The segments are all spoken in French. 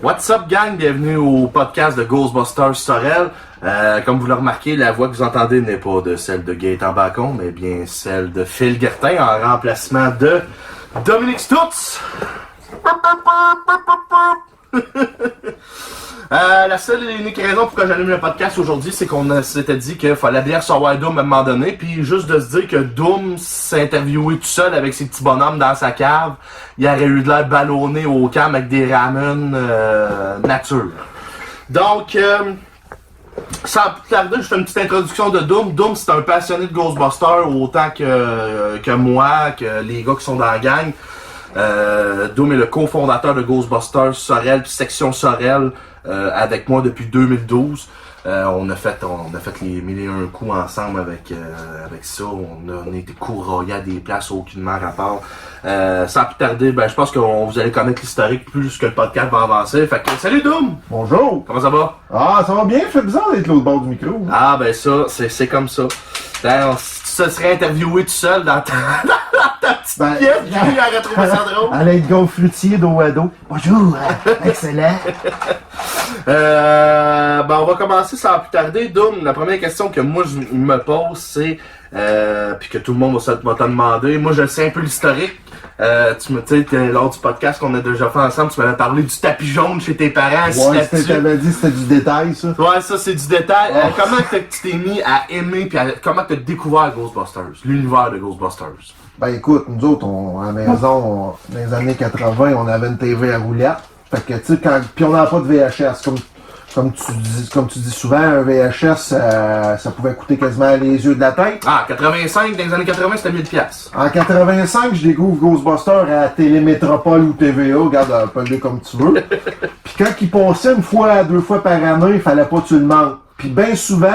What's up gang, bienvenue au podcast de Ghostbusters Sorel. Comme vous l'avez remarqué, la voix que vous entendez n'est pas de celle de Gaëtan Bacon, mais bien celle de Phil Gertin en remplacement de Dominique Stutz. La seule et unique raison pour que j'allume le podcast aujourd'hui, c'est qu'on s'était dit qu'il fallait bien recevoir Doom à un moment donné, puis juste de se dire que Doom s'est interviewé tout seul avec ses petits bonhommes dans sa cave, il aurait eu de l'air ballonné au camp avec des ramen nature. Donc, sans plus tarder, je fais une petite introduction de Doom. Doom, c'est un passionné de Ghostbusters autant que moi, que les gars qui sont dans la gang. Doom est le cofondateur de Ghostbusters Sorel puis Section Sorel avec moi depuis 2012. On a fait les 1001 coups ensemble avec ça. On a été courroyés à des places aucunement rapport. Sans plus tarder, je pense que vous allez connaître l'historique plus que le podcast va avancer. Fait que salut Doom! Bonjour! Comment ça va? Ah, ça va bien, fait bizarre d'être l'autre bord du micro. Ah ben ça, c'est comme ça. Si tu te serais interviewé tout seul dans ta petite pièce, Julie aurait trouvé ça drôle. À l'aide gonflutier dos à dos. Bonjour, excellent. On va commencer sans plus tarder. Doom, la première question que moi je me pose, c'est puis que tout le monde va te demander. Moi je sais un peu l'historique. Tu me dis lors du podcast qu'on a déjà fait ensemble, tu m'avais parlé du tapis jaune chez tes parents. Ouais, t'avais dit c'était du détail, ça. Ouais, ça c'est du détail. Comment que tu t'es mis à aimer puis comment tu as découvert Ghostbusters, l'univers de Ghostbusters? Ben écoute, nous autres, à la maison, dans les années 80, on avait une TV à roulette. Fait que tu sais, puis on n'avait pas de VHS. Comme tu dis souvent, un VHS, ça pouvait coûter quasiment les yeux de la tête. Ah, 85, dans les années 80, c'était 1000$. En 85, je découvre Ghostbusters à Télémétropole ou TVA, regarde, appelle-le comme tu veux. Puis quand il passait une fois, deux fois par année, il fallait pas que tu le manques. Puis bien souvent,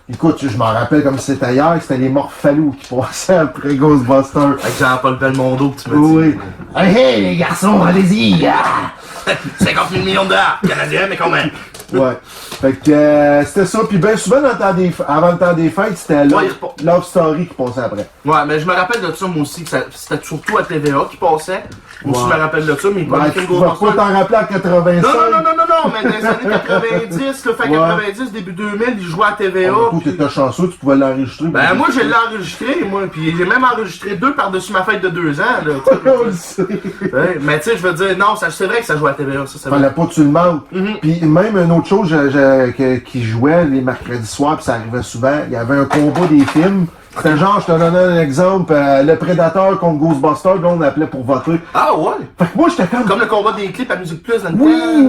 écoute, je m'en rappelle comme si c'était hier, c'était les Morphalous qui passaient après Ghostbusters. Avec Jean-Paul Belmondo que tu me dis. Oui. Hey, les garçons, allez-y! 50 000 millions de dollars canadiens, mais quand même. Ouais. Fait que c'était ça. Puis bien souvent, avant le temps des fêtes, c'était Love Story qui passait après. Ouais, mais je me rappelle de ça, moi aussi, que c'était surtout à TVA qui passait. Moi aussi, je me rappelle de ça, mais il parlait tu vas pas t'en rappeler en 85. Non, mais dans les années 90, là, fin 90, début 2000, il jouait à TVA. Toi, t'étais chanceux, tu pouvais l'enregistrer. Ben, moi, je l'ai enregistré, moi, puis j'ai même enregistré 2 par-dessus ma fête de 2 ans, là. On le sait. Ouais, mais tu sais, je veux dire, non, c'est vrai que ça jouait à TVA, ça, c'est vrai. Fallait pas que tu le manques. Puis même une autre chose qui jouait les mercredis soirs, puis ça arrivait souvent, il y avait un combat des films. C'était genre, je te donnais un exemple, le Prédateur contre Ghostbusters, là on appelait pour voter. Ah ouais? Fait que moi j'étais comme le combat des clips à Musique Plus dans le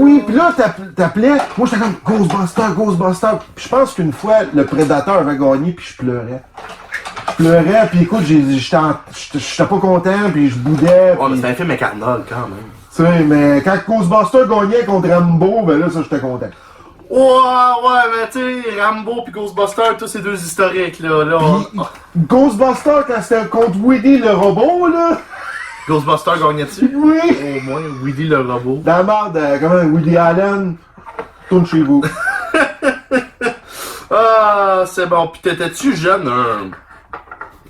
Oui, pis là t'appelais, moi j'étais comme Ghostbusters. Pis je pense qu'une fois, le Prédateur avait gagné pis je pleurais, pis écoute, j'étais pas content, pis je boudais. Ouais, mais c'était un film avec Arnold quand même. Tu sais, mais quand Ghostbusters gagnait contre Rambo, ben là, ça j'étais content. Ouais, mais tu sais, Rambo pis Ghostbusters, tous ces deux historiques, là. Pis, Ghostbusters, quand c'était contre Woody le robot, là. Ghostbusters gagnait-tu? Oui! Au moins, Woody le robot. Dans la merde, comment, Woody Allen, tourne chez vous. Ah, c'est bon. Pis t'étais-tu jeune,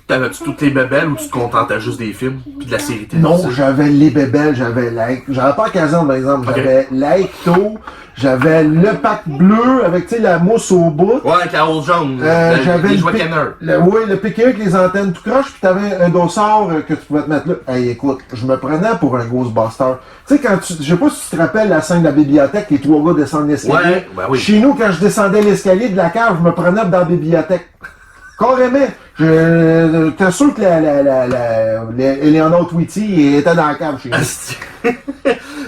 T'avais-tu toutes les bébelles ou tu te contentais juste des films pis de la série télé? Non, j'avais les bébelles, j'avais j'avais pas Kazan par exemple, j'avais l'Ecto, j'avais le pack bleu avec tu sais la mousse au bout. Ouais, avec la rose jaune. J'avais les jouets Kenner. Le piqué avec les antennes tout croche, puis t'avais un dossard que tu pouvais te mettre là. Hey, écoute, je me prenais pour un Ghostbuster. Tu sais, je sais pas si tu te rappelles la scène de la bibliothèque, les 3 gars descendent l'escalier. Ouais, ben oui. Chez nous, quand je descendais l'escalier de la cave, je me prenais dans la bibliothèque. Carrément. T'es sûr que Eleanor Tweety était dans la cave chez nous.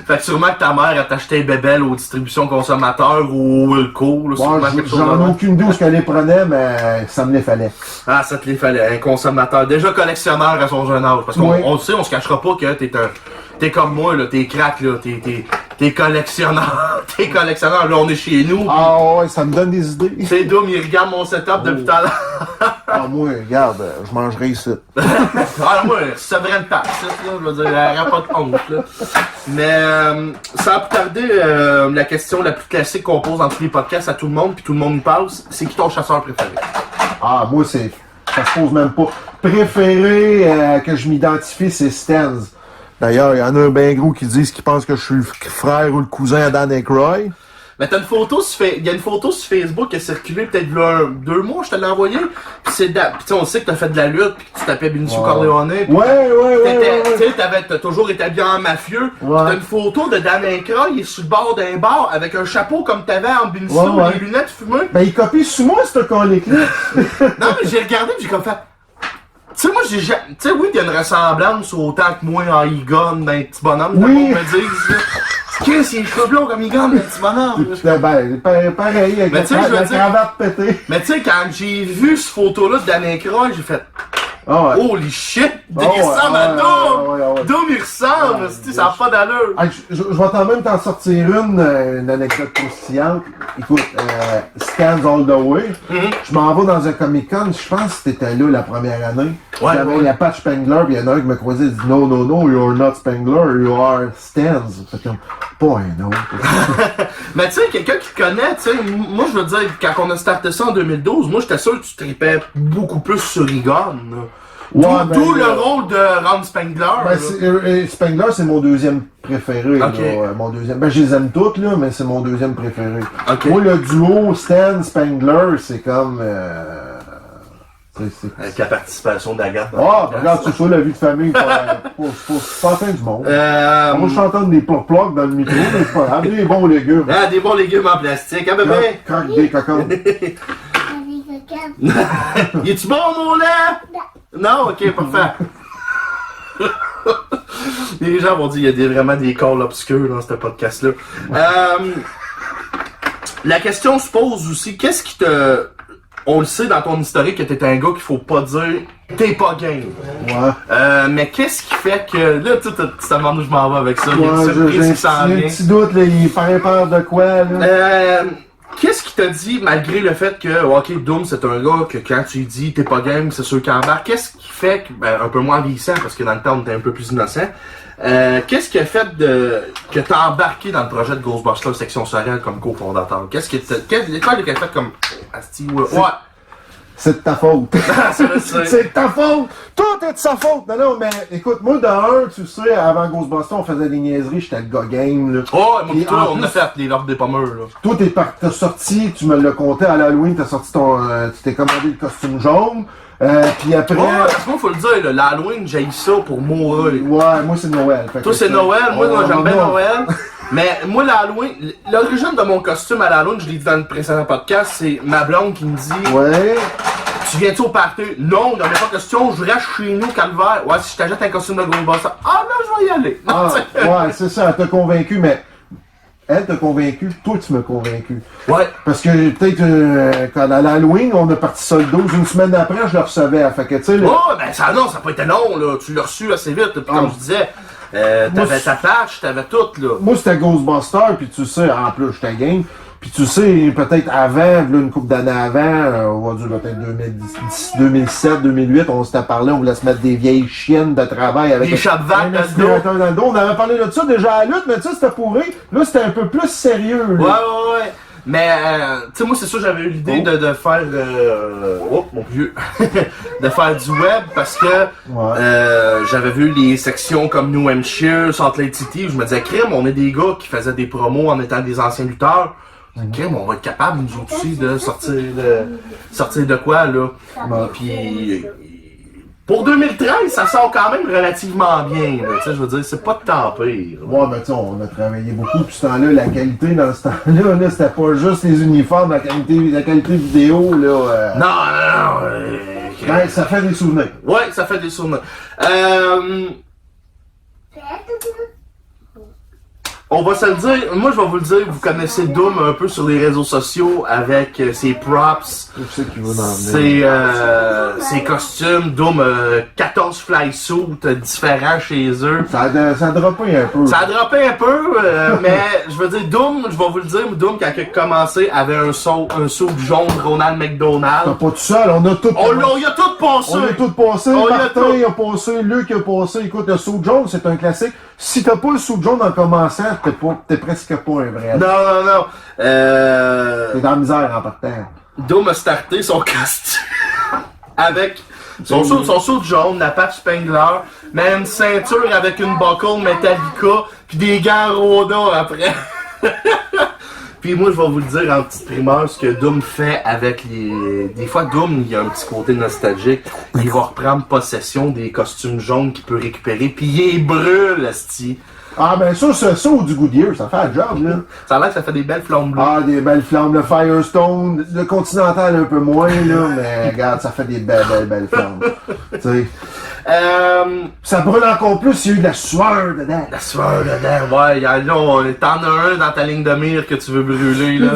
Fait que sûrement que ta mère a t'acheté un bébelle aux distributions consommateurs ou au Wilco. J'en ai aucune idée où qu'elle les prenait, mais ça me les fallait. Ah, ça te les fallait. Un consommateur. Déjà collectionneur à son jeune âge. Parce qu'on on sait, on se cachera pas que t'es comme moi, là. T'es crack, là. T'es collectionneur. T'es collectionneur. Là, on est chez nous. Ah ouais, ça me donne des idées. C'est Doom, il regarde mon setup depuis tout à l'heure. Ah, moi, regarde, je mangerai ici. Ah, moi, ça devrait le passer, là. Je veux dire, il n'y aura pas de honte, là. Mais, sans plus tarder, la question la plus classique qu'on pose dans tous les podcasts à tout le monde, puis tout le monde y passe, c'est qui ton chasseur préféré? Ah, moi, ça se pose même pas. Préféré que je m'identifie, c'est Stenz. D'ailleurs, il y en a un bien gros qui disent qu'ils pensent que je suis le frère ou le cousin à Dan Aykroyd. Mais t'as une photo il y a une photo sur Facebook qui a circulé peut-être il y a 2 mois, je te l'ai envoyé. Pis tu sais, on sait que t'as fait de la lutte, pis que tu t'appelles Benicio Corleone. Ouais. Tu sais, t'as toujours été habillé en mafieux. Ouais. T'as une photo de Dan Aykroyd, il est sur le bord d'un bar avec un chapeau comme t'avais en Benicio, Ouais. des lunettes fumées. Ben, il copie sur moi, ce colique-là. Non, mais j'ai regardé pis j'ai comme fait. Tu sais, moi, tu sais, oui, il y a une ressemblance autant que moi en Egon, d'un petit bonhomme, Oui. me dire. Qu'est-ce qu'il a les cheveux blonds comme Egon, d'un petit bonhomme? Ben, pareil, avec Mais tu sais, je veux la dire- cravate pétée. Mais tu sais, quand j'ai vu cette photo-là de Dan Aykroyd, j'ai fait Ah ouais. holy shit! Il Ah ouais, ressemble à ouais, Doom! ouais. Doom, il ressemble! Ouais, Ça n'a pas d'allure! Ah, je vais même t'en sortir une anecdote croustillante. Écoute, Scans All the Way. Je m'en vais dans un Comic-Con, je pense que t'étais là la première année. Ouais, J'avais ouais. la patch Spengler, pis il y en a un qui me croisait et dit no, you're not Spengler, you are Stans. Fait comme, pas un autre. Mais tu sais, quelqu'un qui te connaît, tu sais, moi je veux dire, quand on a starté ça en 2012, moi j'étais sûr que tu tripais beaucoup plus sur Egon. là. Ouais, D'où ben, le rôle de Ron Spengler. Ben, là. Spengler, c'est mon deuxième préféré. Ok. Là, mon deuxième. Ben, je les aime toutes, là, mais c'est mon deuxième préféré. Ok. Moi, le duo Stan-Spengler, c'est comme... Avec la participation d'Agathe. Ah, ben, regarde, c'est ça, la vie de famille. C'est pas la fin du monde. Euh... Moi, je t'entends des plocs dans le micro, mais c'est pas grave. Des bons légumes. Ah, des bons légumes en plastique, à peu près. Croque des cocons. Es-tu bon, mon lait? Non, ok, parfait. Les gens vont dire qu'il y a vraiment des calls obscurs dans ce podcast-là. La question se pose aussi, qu'est-ce qui te... On le sait dans ton historique que t'es un gars qu'il faut pas dire t'es pas game. Ouais. Mais qu'est-ce qui fait que... Là, tu te demandes où je m'en vais avec ça. Il y a Ouais, une surprise j'ai qui s'en un vient. petit doute, là, il paraît peur de quoi, là? Qu'est-ce qui t'a dit, malgré le fait que, ok, Doom, c'est un gars que quand tu lui dis t'es pas game, c'est sûr qu'il embarque. Qu'est-ce qui fait que, ben, un peu moins vieillissant, parce que dans le temps, on était un peu plus innocent. Qu'est-ce qui a fait que t'as embarqué dans le projet de Ghostbusters Section Sorel comme cofondateur? Qu'est-ce qui a fait comme, asti, ouais. C'est de ta faute. C'est C'est de ta faute! Tout est de sa faute! Non, mais écoute, moi, de un, tu sais, avant Ghostbusters, on faisait des niaiseries, j'étais le gars game, là. Oh, moi, Et pis toi, en on a plus- fait les lords des pommeurs, là. Toi, t'as sorti, tu me l'as compté à l'Halloween, t'as sorti tu t'es commandé le costume jaune, puis après... Ouais, parce que moi, faut le dire, là, l'Halloween, j'ai eu ça pour mourir. Ouais, moi, c'est Noël. Fait Toi, que c'est Noël, moi, j'aime bien non. Noël. Mais moi, l'Halloween, l'origine de mon costume à l'Halloween, je l'ai dit dans le précédent podcast, c'est ma blonde qui me dit Ouais. tu viens-tu au party? Non, il n'y en a pas question, je reste chez nous, calvaire. Ouais, si je t'achète un costume de Ghostbusters, ah non, je vais y aller. Ah, ouais, c'est ça, elle t'a convaincu, mais elle t'a convaincu, toi, tu m'as convaincu. Ouais. Parce que peut-être quand à l'Halloween, on a parti ça le 12, une semaine après, je le recevais. Fait que, tu sais, Ouais, ben ça, non, ça n'a pas été long, là. Tu l'as reçu assez vite, puis comme je disais, t'avais ta patch, t'avais tout, là. moi, c'était Ghostbusters, puis tu sais, en plus, j'étais game. Puis tu sais, peut-être avant, là, une couple d'années avant, on va dire peut-être 2007, 2008, on s'était parlé, on voulait se mettre des vieilles chiennes de travail avec Des chapevates un dans le aspirateur dans le dos. On avait parlé de ça déjà à la lutte, mais tu sais, c'était pourri. Là, c'était un peu plus sérieux. Ouais, Là. ouais. Mais, tu sais, moi, c'est sûr, j'avais eu l'idée de faire, oh, mon vieux, de faire du web parce que, j'avais vu les sections comme New Hampshire, Salt Lake City, où je me disais, crème, on est des gars qui faisaient des promos en étant des anciens lutteurs. Crème, on va être capable, nous autres aussi, de sortir de quoi, là. Puis, pour 2013, ça sort quand même relativement bien, là. Tu sais, je veux dire, c'est pas de temps pire. Ouais, ben tu sais, on a travaillé beaucoup, puis ce temps-là, la qualité dans ce temps-là, là, c'était pas juste les uniformes, la qualité vidéo, là. Non. Ben, ça fait des souvenirs. Ouais, ça fait des souvenirs. On va se le dire, moi je vais vous le dire, vous connaissez Doom un peu sur les réseaux sociaux avec ses props, Je sais qu'il va en venir. ses costumes, Doom 14 fly suits différents chez eux. Ça a droppé un peu. Ça a droppé un peu, mais je veux dire, Doom, je vais vous le dire, Doom quand il a commencé avait un saut jaune Ronald T'as McDonald. pas tout seul, on a tout Il a tout passé! On a tout passé, On y a Martin tout. a passé, Luc a passé. Écoute, le saut jaune, c'est un classique. Si t'as pas le saut jaune en commençant, t'es presque pas un vrai. Non. T'es dans la misère en partant. Doom a starté son costume avec Son saut jaune, la patch Spengler, mais une ceinture avec une buckle Metallica, puis des gants Roda après. Puis moi, je vais vous le dire en petite primeur, ce que Doom fait avec les... Des fois, Doom, il y a un petit côté nostalgique. Il va reprendre possession des costumes jaunes qu'il peut récupérer, puis il les brûle, esti. Ah, ben ça ou du Goodyear, ça fait le job, là. Ça a l'air que ça fait des belles flammes bleues. Ah, des belles flammes. Le Firestone, le Continental un peu moins, là, mais regarde, ça fait des belles flammes. Tu sais. Ça brûle encore plus s'il y a eu de la sueur dedans. La sueur dedans, ouais. Là, t'en as un dans ta ligne de mire que tu veux brûler, là.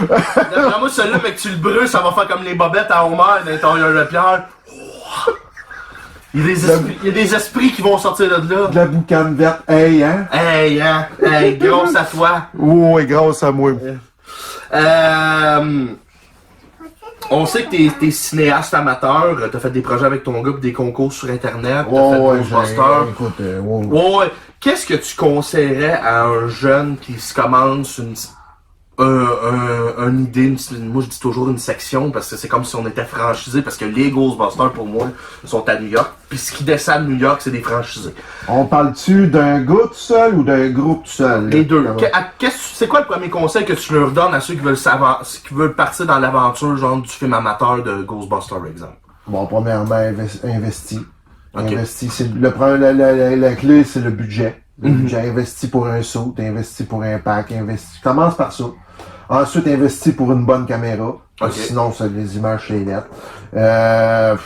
D'après moi, celui-là, mais que tu le brûles, ça va faire comme les bobettes à Homer dans l'intérieur de pierre. Il y a des esprits qui vont sortir de là. De la boucane verte. Hey, hein? Hey, grosse à toi. Ouais, grâce à moi. On sait que t'es cinéaste amateur, t'as fait des projets avec ton gars, des concours sur internet, t'as fait Ouais, Ghostbusters. écoute, Ouais. Qu'est-ce que tu conseillerais à un jeune qui se commence une idée, moi je dis toujours une section parce que c'est comme si on était franchisé parce que les Ghostbusters pour moi sont à New York, puis ce qui descend à New York c'est des franchisés. On parle-tu d'un gars tout seul ou d'un groupe tout seul? Les deux. C'est quoi le premier conseil que tu leur donnes à ceux qui veulent partir dans l'aventure genre du film amateur de Ghostbusters par exemple? Bon, premièrement, investi. Okay. Investi, c'est la clé, c'est le budget. Le budget investi pour un saut, investi pour un pack, investi. Commence par ça. Ensuite, investi pour une bonne caméra. Okay. Sinon, ça, les images, c'est net. Je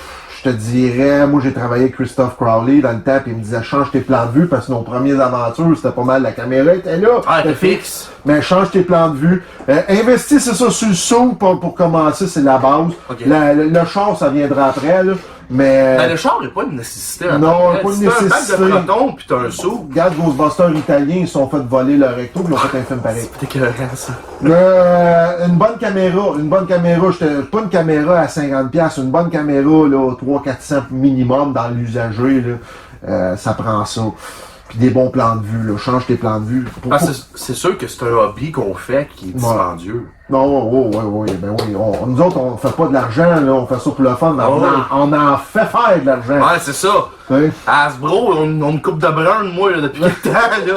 te dirais, moi, j'ai travaillé avec Christophe Crowley dans le temps, puis il me disait, change tes plans de vue, parce que nos premières aventures, c'était pas mal, la caméra était là. Ah, t'es fixe. Mais change tes plans de vue. Investis, c'est ça, sur le saut, pour commencer, c'est la base. Okay. Le char, ça viendra après, là. Mais... Ben, le char n'est pas une nécessité. Non, pas une nécessité. Si t'as un bac de proton pis t'as un saut. Regarde, Ghostbusters italiens, ils se sont fait voler leur recto, pis ils ont fait un film pareil. C'est écœurant, ça. Une bonne caméra, pas une caméra à 50$, une bonne caméra, là, 300-400 minimum dans l'usager, là, ça prend ça. Puis des bons plans de vue, là, change tes plans de vue. C'est sûr que c'est un hobby qu'on fait qui est dispendieux. Non, oui, ben oui. Nous autres, on fait pas de l'argent, là, on fait ça pour le fun, mais on en fait faire de l'argent. Ouais, c'est ça. Oui. Hasbro, on a une coupe de brun de moi, là, depuis quelque temps, là.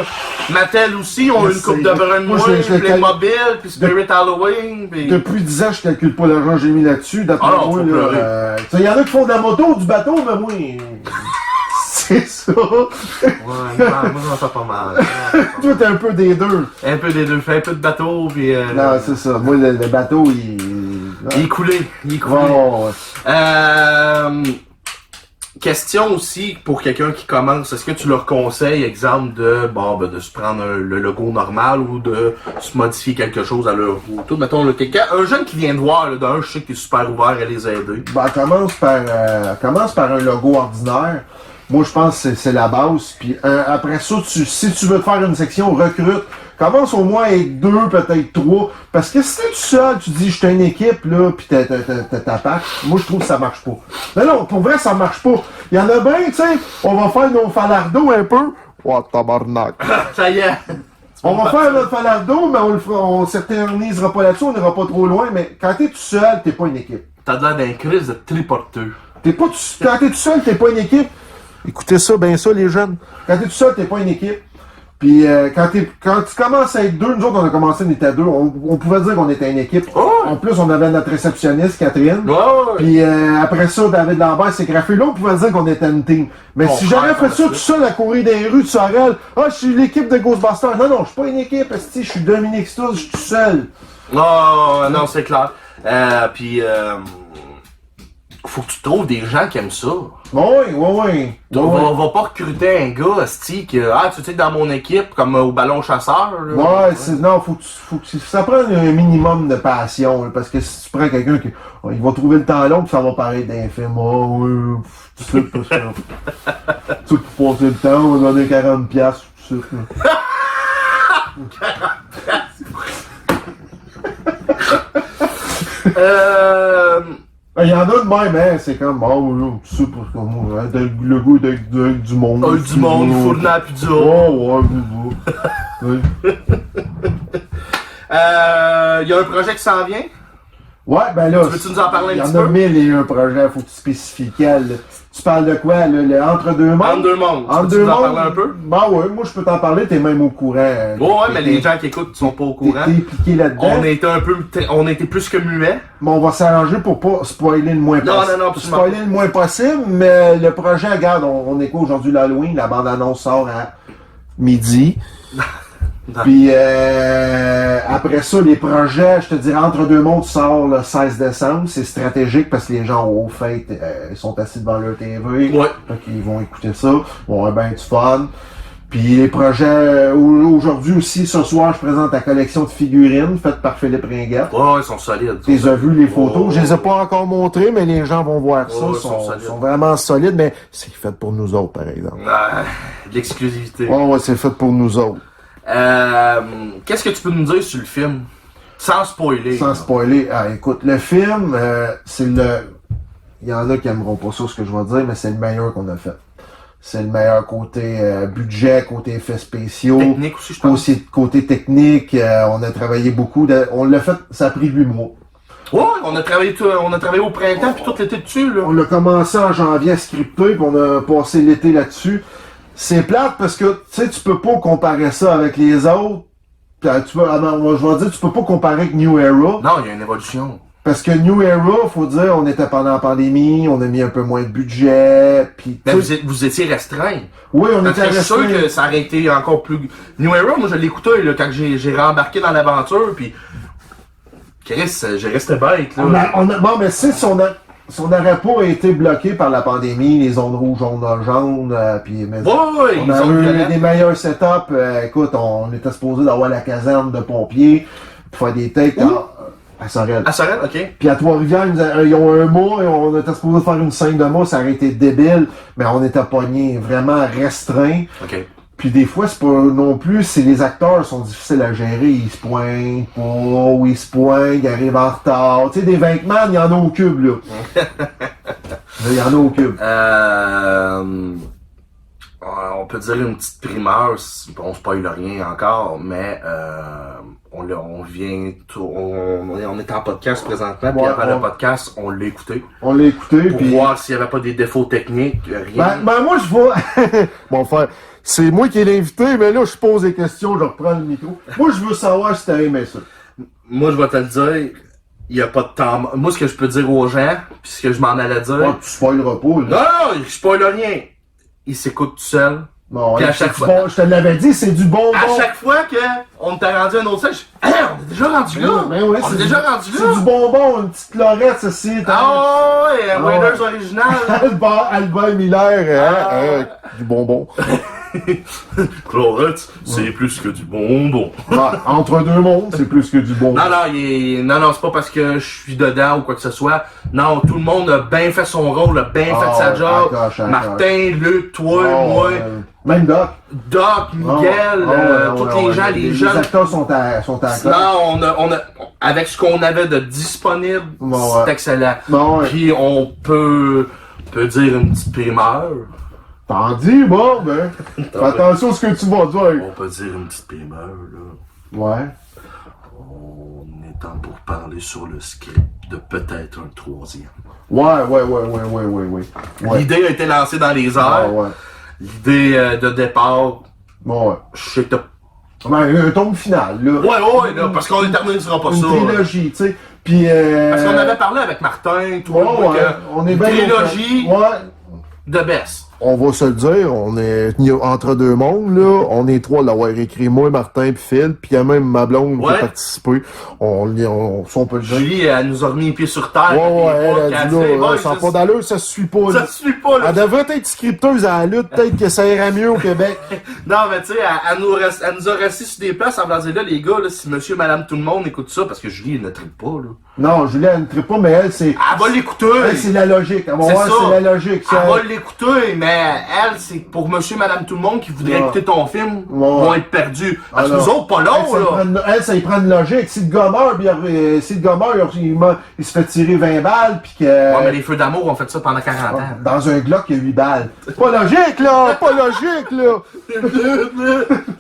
Mattel aussi, on a une coupe de brun de moi, Playmobil, puis Spirit Halloween, puis... Depuis 10 ans, je calcule pas l'argent que j'ai mis là-dessus. D'après moi, là, y en a qui font de la moto, du bateau, mais moi... C'est ça. Ouais, moi j'en fais pas mal. Toi, t'es un peu des deux. Un peu des deux. Fais un peu de bateau, puis... Non, c'est ça. Moi, le bateau, il... Il est coulé. Ouais. Question aussi, pour quelqu'un qui commence, est-ce que tu leur conseilles, exemple, de se prendre le logo normal ou de se modifier quelque chose à leur goût? Tout, mettons, un jeune qui vient de voir, là, d'un, je sais que t'es super ouvert à les aider. Ben, commence par un logo ordinaire. Moi, je pense que c'est la base. Puis après ça, si tu veux te faire une section, recrute. Commence au moins avec 2, peut-être 3. Parce que si t'es tout seul, tu dis, je suis une équipe, là, pis t'as ta patte. Moi, je trouve que ça marche pas. Mais non, pour vrai, ça marche pas. Il y en a bien, tu sais, on va faire nos falardos un peu. Oh, tabarnak. Ça y est. On va faire notre falardo, mais on s'éternisera pas là-dessus, on n'ira pas trop loin. Mais quand t'es tout seul, t'es pas une équipe. T'as l'air d'un crise de triporteux. Quand t'es tout seul, t'es pas une équipe. Écoutez ça, ben ça, les jeunes. Quand t'es tout seul, t'es pas une équipe. Puis quand tu commences à être deux, nous autres, on a commencé, on était deux. On pouvait dire qu'on était une équipe. Oh! En plus, on avait notre réceptionniste, Catherine. Oh! Puis après ça, David Lambert s'est graffé. Là, on pouvait dire qu'on était une team. Mais si j'aurais fait ça tout seul à courir des rues de Sorel, je suis l'équipe de Ghostbusters. Non, je suis pas une équipe, je suis Dominique Stouss, je suis tout seul. Non, c'est clair. Puis faut que tu trouves des gens qui aiment ça. Oui. On va pas recruter un gars, sti, que, tu sais, dans mon équipe, comme au ballon chasseur. Là, ouais, faut que ça prend un minimum de passion, là, parce que si tu prends quelqu'un qui, il va trouver le temps long, puis ça va paraître d'un film, tout ça, parce que, tout pour passer le temps, on va donner 40$, tout ça. 40$. Il y en a de même, hein, c'est comme, tout ça, parce que moi, le goût avec du monde. Du monde, fournant la pizza. Ouais. Il y a un projet qui s'en vient? Ouais, ben là. Tu veux-tu nous en parler un petit Il y en a peu? 1001 projets, faut que tu spécifies quel. Tu parles de quoi, là? Le Entre-deux mondes? Entre-deux-mondes. Entre Peux-tu deux nous en mondes? parler un peu? Ben ouais, moi je peux t'en parler, t'es même au courant. Ouais, mais les gens qui écoutent sont pas au courant. T'es piqué là-dedans. On était plus que muets. Mais on va s'arranger pour pas spoiler le moins Non, possible. non, absolument Spoiler le moins possible, mais le projet, regarde, on est quoi aujourd'hui l'Halloween? La bande-annonce sort à midi. Puis après ça, les projets, je te dirais, Entre-deux mondes sort le 16 décembre. C'est stratégique parce que les gens au fait, ils sont assis devant leur TV. Ouais. Fait qu'ils vont écouter ça. Ils vont avoir ben du fun. Puis les projets, aujourd'hui aussi, ce soir, je présente la collection de figurines faite par Philippe Ringuette. Ouais, ils sont solides. Tu les as vu les photos. Oh. Je les ai pas encore montrées, mais les gens vont voir ça. Oh, Ils ils sont solides. sont vraiment solides, mais c'est fait pour nous autres, par exemple. De l'exclusivité. Ouais, c'est fait pour nous autres. Qu'est-ce que tu peux nous dire sur le film? Sans spoiler. Sans spoiler. Ah, écoute, le film, c'est le... Il y en a qui aimeront pas ça, ce que je vais dire, mais c'est le meilleur qu'on a fait. C'est le meilleur côté budget, côté effets spéciaux. Technique aussi, je pense. Aussi, côté technique, on a travaillé beaucoup. On l'a fait, ça a pris 8 mois. Ouais, on a travaillé au printemps puis tout l'été dessus, là. On a commencé en janvier à scripter, puis on a passé l'été là-dessus. C'est plate parce que, tu sais, tu peux pas comparer ça avec les autres. Je vais dire, tu peux pas comparer avec New Era. Non, il y a une évolution. Parce que New Era, faut dire, on était pendant la pandémie, on a mis un peu moins de budget, puis... Mais vous étiez restreint. Oui, on Parce était que je suis sûr restés... que ça aurait été encore plus... New Era, moi je l'écoutais là, quand j'ai rembarqué dans l'aventure, puis... Chris, j'ai resté bête, là. Bon, mais si on n'aurait pas été bloqué par la pandémie, les zones rouges, jaunes, puis... Ouais, On ils a ont eu violents. des meilleurs setups. Écoute, on était supposé d'avoir la caserne de pompiers pour faire des takes à Sorel. À Sorel, ok. Puis à Trois-Rivières, ils ont un mois et on était supposé faire une scène de mois, ça aurait été débile, mais on était pognés vraiment restreints. Ok. Puis des fois, c'est pas non plus, c'est les acteurs sont difficiles à gérer, ils se pointent pas, ou ils se pointent, ils arrivent en retard. Tu sais, des Venkman, il y en a au cube, là. Il y en a au cube. On peut dire une petite primeur, on spoil rien encore, mais on est en podcast présentement, puis Ouais, avant ouais. le podcast, on l'a écouté On l'a écouté, pour puis... voir s'il n'y avait pas des défauts techniques, rien. Ben, moi, je vais... Bon, frère, c'est moi qui ai l'invité, mais là, je pose des questions, je reprends le micro. Moi, je veux savoir si t'as aimé ça. Moi, je vais te le dire, il n'y a pas de temps. Moi, ce que je peux dire aux gens, puis ce que je m'en allais dire... Ouais, tu spoileras pas, là. Non, je spoil rien. Il s'écoute tout seul. Bon, Puis à c'est chaque du fois- bon, je te l'avais dit, c'est du bon À bon. chaque fois qu'on t'a rendu un autre sel, je dis, on est déjà rendu là. Ben ouais, On c'est est déjà rendu là. C'est du bonbon, une petite lorette, ceci. Ah ouais, un Ah ouais. Raiders original. Albert Miller, du bonbon. Clorette, c'est plus que du bonbon. Ah, entre deux mondes, c'est plus que du bonbon. Non, c'est pas parce que je suis dedans ou quoi que ce soit. Non, tout le monde a bien fait son rôle, a bien fait sa job. Martin, Luc, toi, moi, Même Doc. Doc, Miguel, tous les gens, les jeunes. Les acteurs sont à classe. Non, avec ce qu'on avait de disponible, Bon, c'est ouais. excellent. Bon, ouais. Puis on peut dire une petite primeur. T'en dis, bon, ben. Fais attention à ce que tu vas dire. On peut dire une petite primeur, là. Ouais. On est en pour parler sur le script de peut-être un troisième. Ouais. L'idée a été lancée dans les airs. Ouais. L'idée de départ, Bon, ouais. je sais que t'as... Ben, un tombe final, là. Ouais, là, parce qu'on n'éternisera pas Une ça. trilogie, tu sais. Puis, Parce qu'on avait parlé avec Martin, toi, moi, que on est une bien trilogie Ouais. de best. On va se le dire, on est entre deux mondes, là. On est trois à l'avoir écrit, moi, Martin, puis Phil, puis il y a même ma blonde qui Ouais. a participé. On peut le dire. Julie, elle nous a remis les pieds sur terre. Elle a dit là, ça n'a pas d'allure, ça se suit pas, Ça là. se suit pas, là. Elle devrait être scripteuse à la lutte, peut-être que ça irait mieux au Québec. Non, mais tu sais, elle nous a resté sur des places en voulant dire là, les gars, là, si monsieur, madame, tout le monde écoute ça, parce que Julie, elle ne tripe pas, là. Non, Julie, elle ne tripe pas, mais elle, c'est... Elle va l'écouter. Elle, c'est la logique. Elle va C'est voir, ça. c'est la logique. Elle va l'écouter, mais elle, c'est pour monsieur, madame, tout le monde qui voudrait Ouais. écouter ton film, Ouais. vont être perdus. Parce que Alors, nous autres, pas long, là. Elle, ça y prend une logique. Si le gars meurt, il se fait tirer 20 balles, puis que... Ouais, mais les feux d'amour ont fait ça pendant 40 ans. Dans un Glock, il y a 8 balles. C'est pas logique, là! Pas logique, là!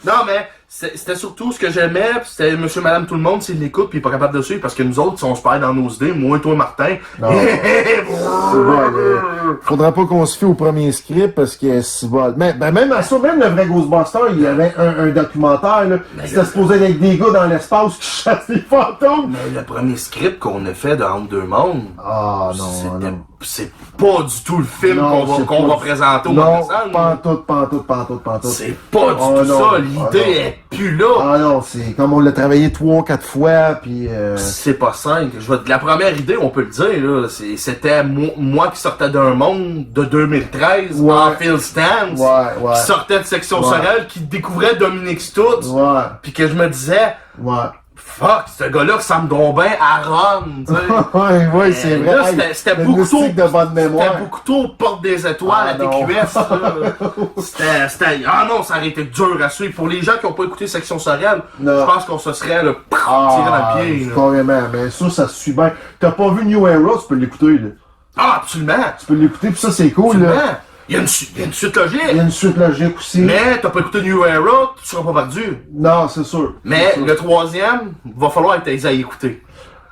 Non, mais C'était surtout ce que j'aimais, pis c'était monsieur, madame, tout le monde, s'il l'écoute pis il est pas capable de suivre, parce que nous autres, on se perd dans nos idées, moi et toi, Martin. Non. C'est bon, faudra pas qu'on se fie au premier script parce que c'est bon. Mais ben, même à ça, même le vrai Ghostbuster, il y avait un documentaire, là. C'était supposé être des gars dans l'espace qui chassent les fantômes. Mais le premier script qu'on a fait de Entre deux mondes, Ah non. c'est pas du tout le film Non, qu'on va présenter au mois de Non, décembre. pantoute. C'est pas du tout non. ça, l'idée est plus là. Ah non, c'est comme on l'a travaillé 3-4 fois, puis C'est pas simple. La première idée, on peut le dire, là, c'était moi qui sortais d'un monde de 2013 Ouais. en Phil Stance, ouais. qui sortait de Section Ouais. Sorel, qui découvrait Dominique Stutz, Ouais. puis que je me disais, Ouais. fuck, ce gars-là ressemble donc bien à Ron, tu sais. ouais, c'est vrai. Là, Hey, c'était le beaucoup trop, mystique de bonne mémoire. c'était beaucoup trop Porte des Étoiles Ah, à non. TQS, là. Ah non, ça aurait été dur à suivre. Pour les gens qui ont pas écouté Section Sorel, Non. je pense qu'on se serait, tiré dans le pied, là. Carrément, mais ça se suit bien. T'as pas vu New Era, tu peux l'écouter, là. Ah, absolument. Tu peux l'écouter, pis ça, c'est cool, là. Absolument. Il y a une suite Il y logique. a une suite logique aussi. Mais t'as pas écouté New Era, tu seras pas perdu. Non, c'est sûr. Mais C'est sûr. le troisième, va falloir que t'aies à écouter.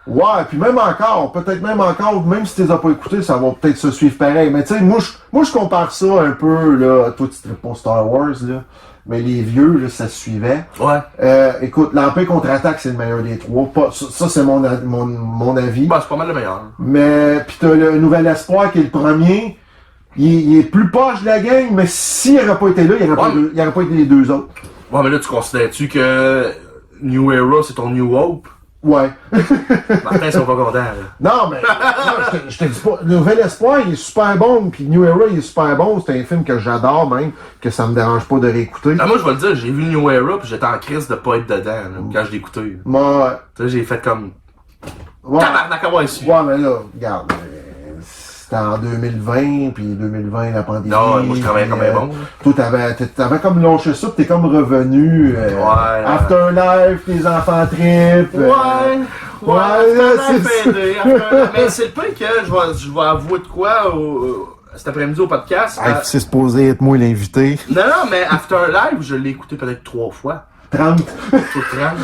Ouais, puis même encore, peut-être même encore, même si tu les as pas écoutés, ça va peut-être se suivre pareil. Mais tu sais, moi, je compare ça un peu, là, toi, tu te pas Star Wars, là, mais les vieux, là, ça se suivait. Ouais. Écoute, l'Empire contre-attaque, c'est le meilleur des trois. Ça c'est mon avis. Bah, c'est pas mal le meilleur. Mais, pis t'as le Nouvel Espoir qui est le premier. Il est plus proche de la gang, mais s'il n'aurait pas été là, il n'aurait pas été les deux autres. Ouais, mais là, tu considères-tu que New Era, c'est ton New Hope? Ouais. Martin, ils sont pas contents, là. Non, mais non, je te dis pas. Le Nouvel Espoir, il est super bon, puis New Era, il est super bon. C'est un film que j'adore même, que ça me dérange pas de réécouter. Ah, moi, je vais le dire, j'ai vu New Era, pis j'étais en crise de pas être dedans, là, quand je l'ai écouté. Moi, Tu sais, j'ai fait comme... ouais, Tabarnak, avoir su. ouais, mais là, regarde. C'était en 2020, puis 2020, la pandémie. Non, moi, je travaillais comme un bon. Toi, t'avais comme lâché ça, pis t'es comme revenu. Ouais. Afterlife, tes enfants trip. Ouais, mais c'est le point que je vais avouer de quoi cet après-midi au podcast. C'est supposé être moi l'invité. Non, mais Afterlife, je l'ai écouté peut-être 3 fois. 30. Sur 30.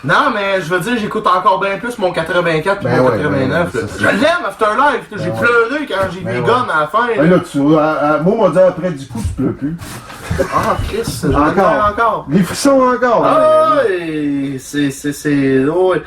Non, mais je veux dire, j'écoute encore bien plus mon 84 puis Ben mon ouais, 89. ben ouais, là. c'est Je ça. l'aime, Afterlife. J'ai ouais. pleuré quand j'ai vu Ben les ouais. guns à la fin. Ben là. là, tu vois, moi, on m'a dit après du coup, tu pleures plus. Ah, Chris, je vais le faire encore. Les frissons encore. Ah, ouais, c'est... ouais.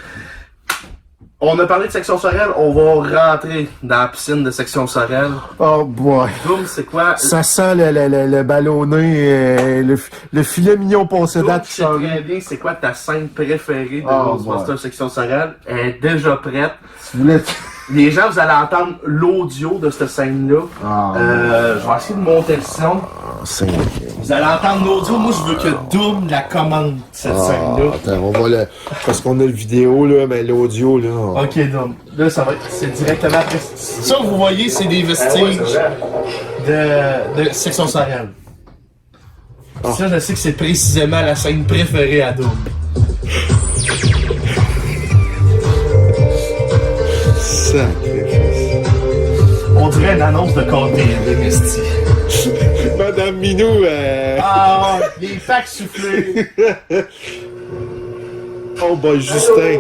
On a parlé de Section Sorel, on va rentrer dans la piscine de Section Sorel. Oh boy. Doom, c'est quoi? Ça sent le ballonné, le filet mignon passé Doom, date tu qui sais s'en très bien c'est quoi ta scène préférée de Oh, Ghostbusters Section Sorel. Elle est déjà prête. Tu voulais... Les gens, vous allez entendre l'audio de cette scène-là. Ah, Je vais essayer de monter le son. c'est... Vous allez entendre l'audio. Moi, je veux que Doom la commande, cette scène-là. Attends, on va le... Parce qu'on a le vidéo, là, mais l'audio, là... Ok, Doom. Là, ça va être... C'est directement après... Ça, vous voyez, c'est des vestiges de Section Sorel. Ça, je sais que c'est précisément la scène préférée à Doom. Sacrifice. On dirait une annonce de Condé, Esti. Madame Minou, Ah, les packs soufflés. Oh, bah, Justin.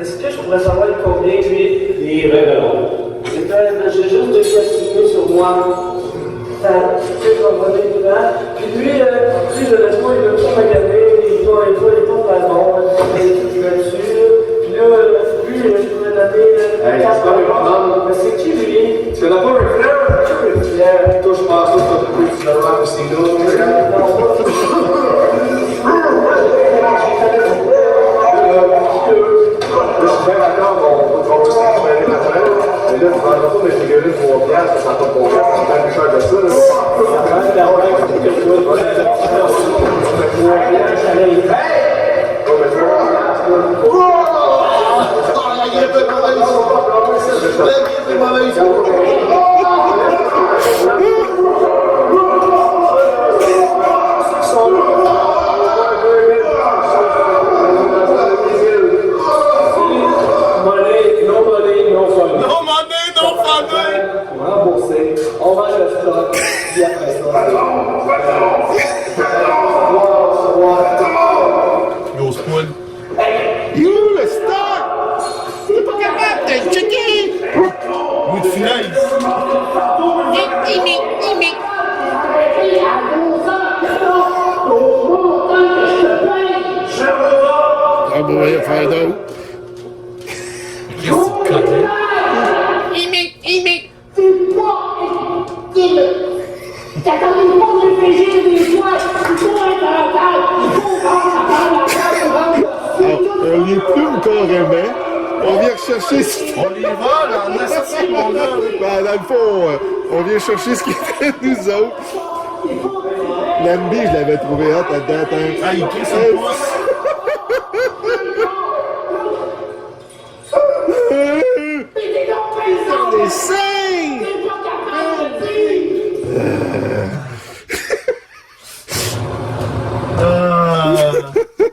Est-ce que je pourrais savoir combien lui les révélons? J'ai juste deux questions sur moi. Ça, je vais revenir dedans. Puis lui, je laisse pas, il veut pas regarder, il tombe à bon, il va dessus. Puis là, lui, je pourrais donner 4 ans. Mais c'est qui lui? Tu connais pas un fleur? Toi, je pense que tu peux plus finalement aussi No money, no funny. rembourser, on vend le stock, puis après ça, on va recevoir Ah bon, il va faire d'autres. Qu'est-ce que tu connais? On les plume carrément. On vient chercher ce qui... On les vole en associé, mon gars. Ben, dans le fond, on vient chercher ce qui était de nous autres. L'MB, je l'avais trouvé hot là-dedans. Attends. Ah, il crie ses pouces. Des seins!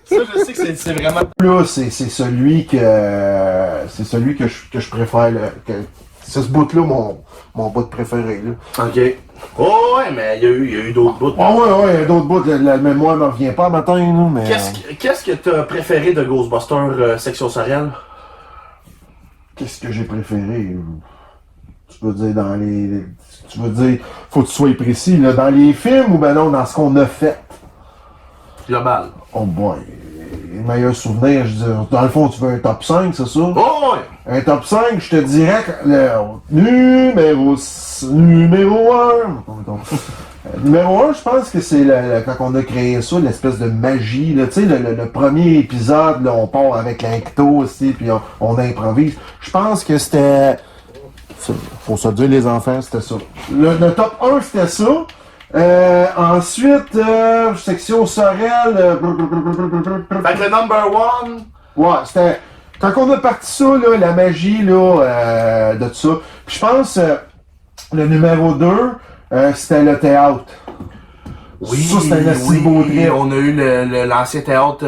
Ça, je sais que c'est vraiment... Là, c'est celui que je préfère. C'est ce bout-là, mon bout préféré. Là. OK. Oh, ouais, mais il y a eu d'autres bouts. Ah ouais, d'autres bouts, la mémoire me revient pas matin, là, mais... Qu'est-ce que t'as préféré de Ghostbusters Section Sorel? Qu'est-ce que j'ai préféré? Tu veux dire dans les... Tu veux dire... Faut que tu sois précis, là, dans les films ou ben non, dans ce qu'on a fait? Global. Oh boy, les meilleurs souvenirs, je veux dire, dans le fond, tu veux un top 5, c'est ça? Oh, ouais! Un top 5, je te dirais que le numéro 1. Numéro 1, je pense que c'est quand on a créé ça, l'espèce de magie, là, tu sais, le premier épisode, là, on part avec l'incto aussi, puis on improvise. Je pense que c'était... Faut se dire, les enfants, c'était ça. Le top 1, c'était ça. Ensuite, section Sorel. Fait que le number one... Ouais, c'était. Quand on a parti ça, là, la magie là, de tout ça. Puis je pense le numéro 2, c'était le théâtre. Oui, ça, c'était un assez beau trip. On a eu l'ancien théâtre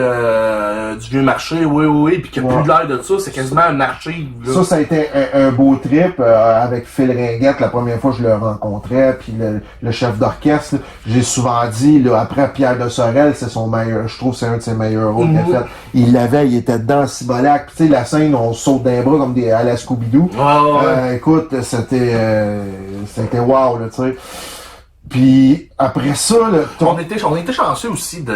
du Vieux Marché, oui, puis qu'il n'y a plus de l'air de ça, c'est quasiment un archive. Là. Ça a été un beau trip avec Phil Ringuette, la première fois que je le rencontrais, puis le chef d'orchestre, là, j'ai souvent dit, là, après Pierre de Sorel, c'est son meilleur, je trouve que c'est un de ses meilleurs rôles qu'il a fait. Il l'avait, il était dedans, Cibolac, tu sais, la scène, on saute d'un bras comme à la Scooby-Doo. Écoute, c'était wow, là, tu sais. Puis après ça, là, on était chanceux aussi tu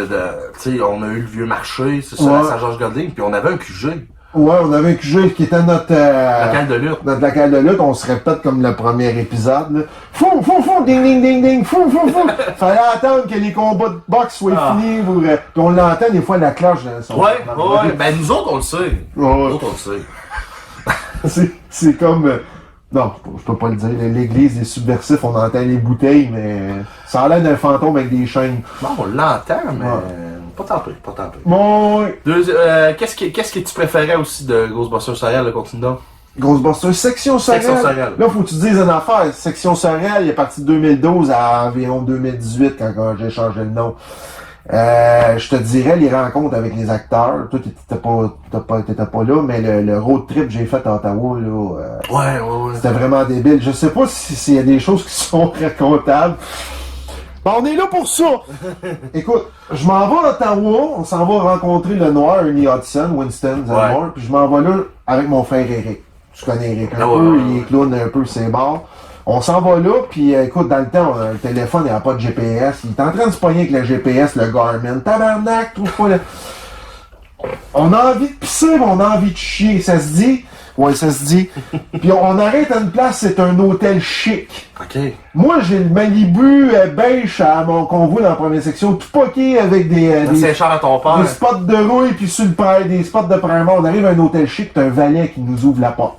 sais, on a eu le Vieux Marché, c'est ça, à Saint-Georges Godin, puis on avait un QG. Ouais, on avait un QG qui était notre local de lutte. Notre local de lutte, on se répète comme le premier épisode. Là. Fou, ding, ding, ding, ding, fou. Fallait attendre que les combats de boxe soient finis. Puis on l'entend des fois la cloche. Ouais. Ben nous autres, on le sait. Nous autres, on le sait. c'est comme... non, je peux pas le dire. L'église des subversifs, on entend les bouteilles, mais ça a l'air d'un fantôme avec des chaînes. Non, on l'entend, mais pas tant peu. Bon, qu'est-ce que tu préférais aussi de Ghostbusters Sorel, le continue donc? Ghostbusters, Section Sorel. Là, faut que tu te dises une affaire. Section Sorel, il est parti de 2012 à environ 2018 quand j'ai changé le nom. Je te dirais les rencontres avec les acteurs. Toi, t'étais pas là, mais le road trip que j'ai fait à Ottawa, là, ouais. C'était vraiment débile. Je sais pas s'il y a des choses qui sont racontables. Ben, on est là pour ça! Écoute, je m'en vais à Ottawa, on s'en va rencontrer le noir, Ernie Hudson, Winston Zellmore, puis je m'en vais là avec mon frère Eric. Tu connais Eric un peu, il est clown un peu, c'est mort. On s'en va là, puis écoute, dans le temps, le téléphone, il n'y a pas de GPS. Il est en train de se pogner avec le GPS, le Garmin. Tabarnak, trouve pas le... On a envie de pisser, mais on a envie de chier. Ça se dit? Ouais, ça se dit. Puis on arrête à une place, c'est un hôtel chic. OK. Moi, j'ai le Malibu beige qu'on voit dans la première section, tout poqué avec des Saint-Charles à ton père. Des spots de rouille, puis sur le père, des spots de primaire. On arrive à un hôtel chic, t'as un valet qui nous ouvre la porte.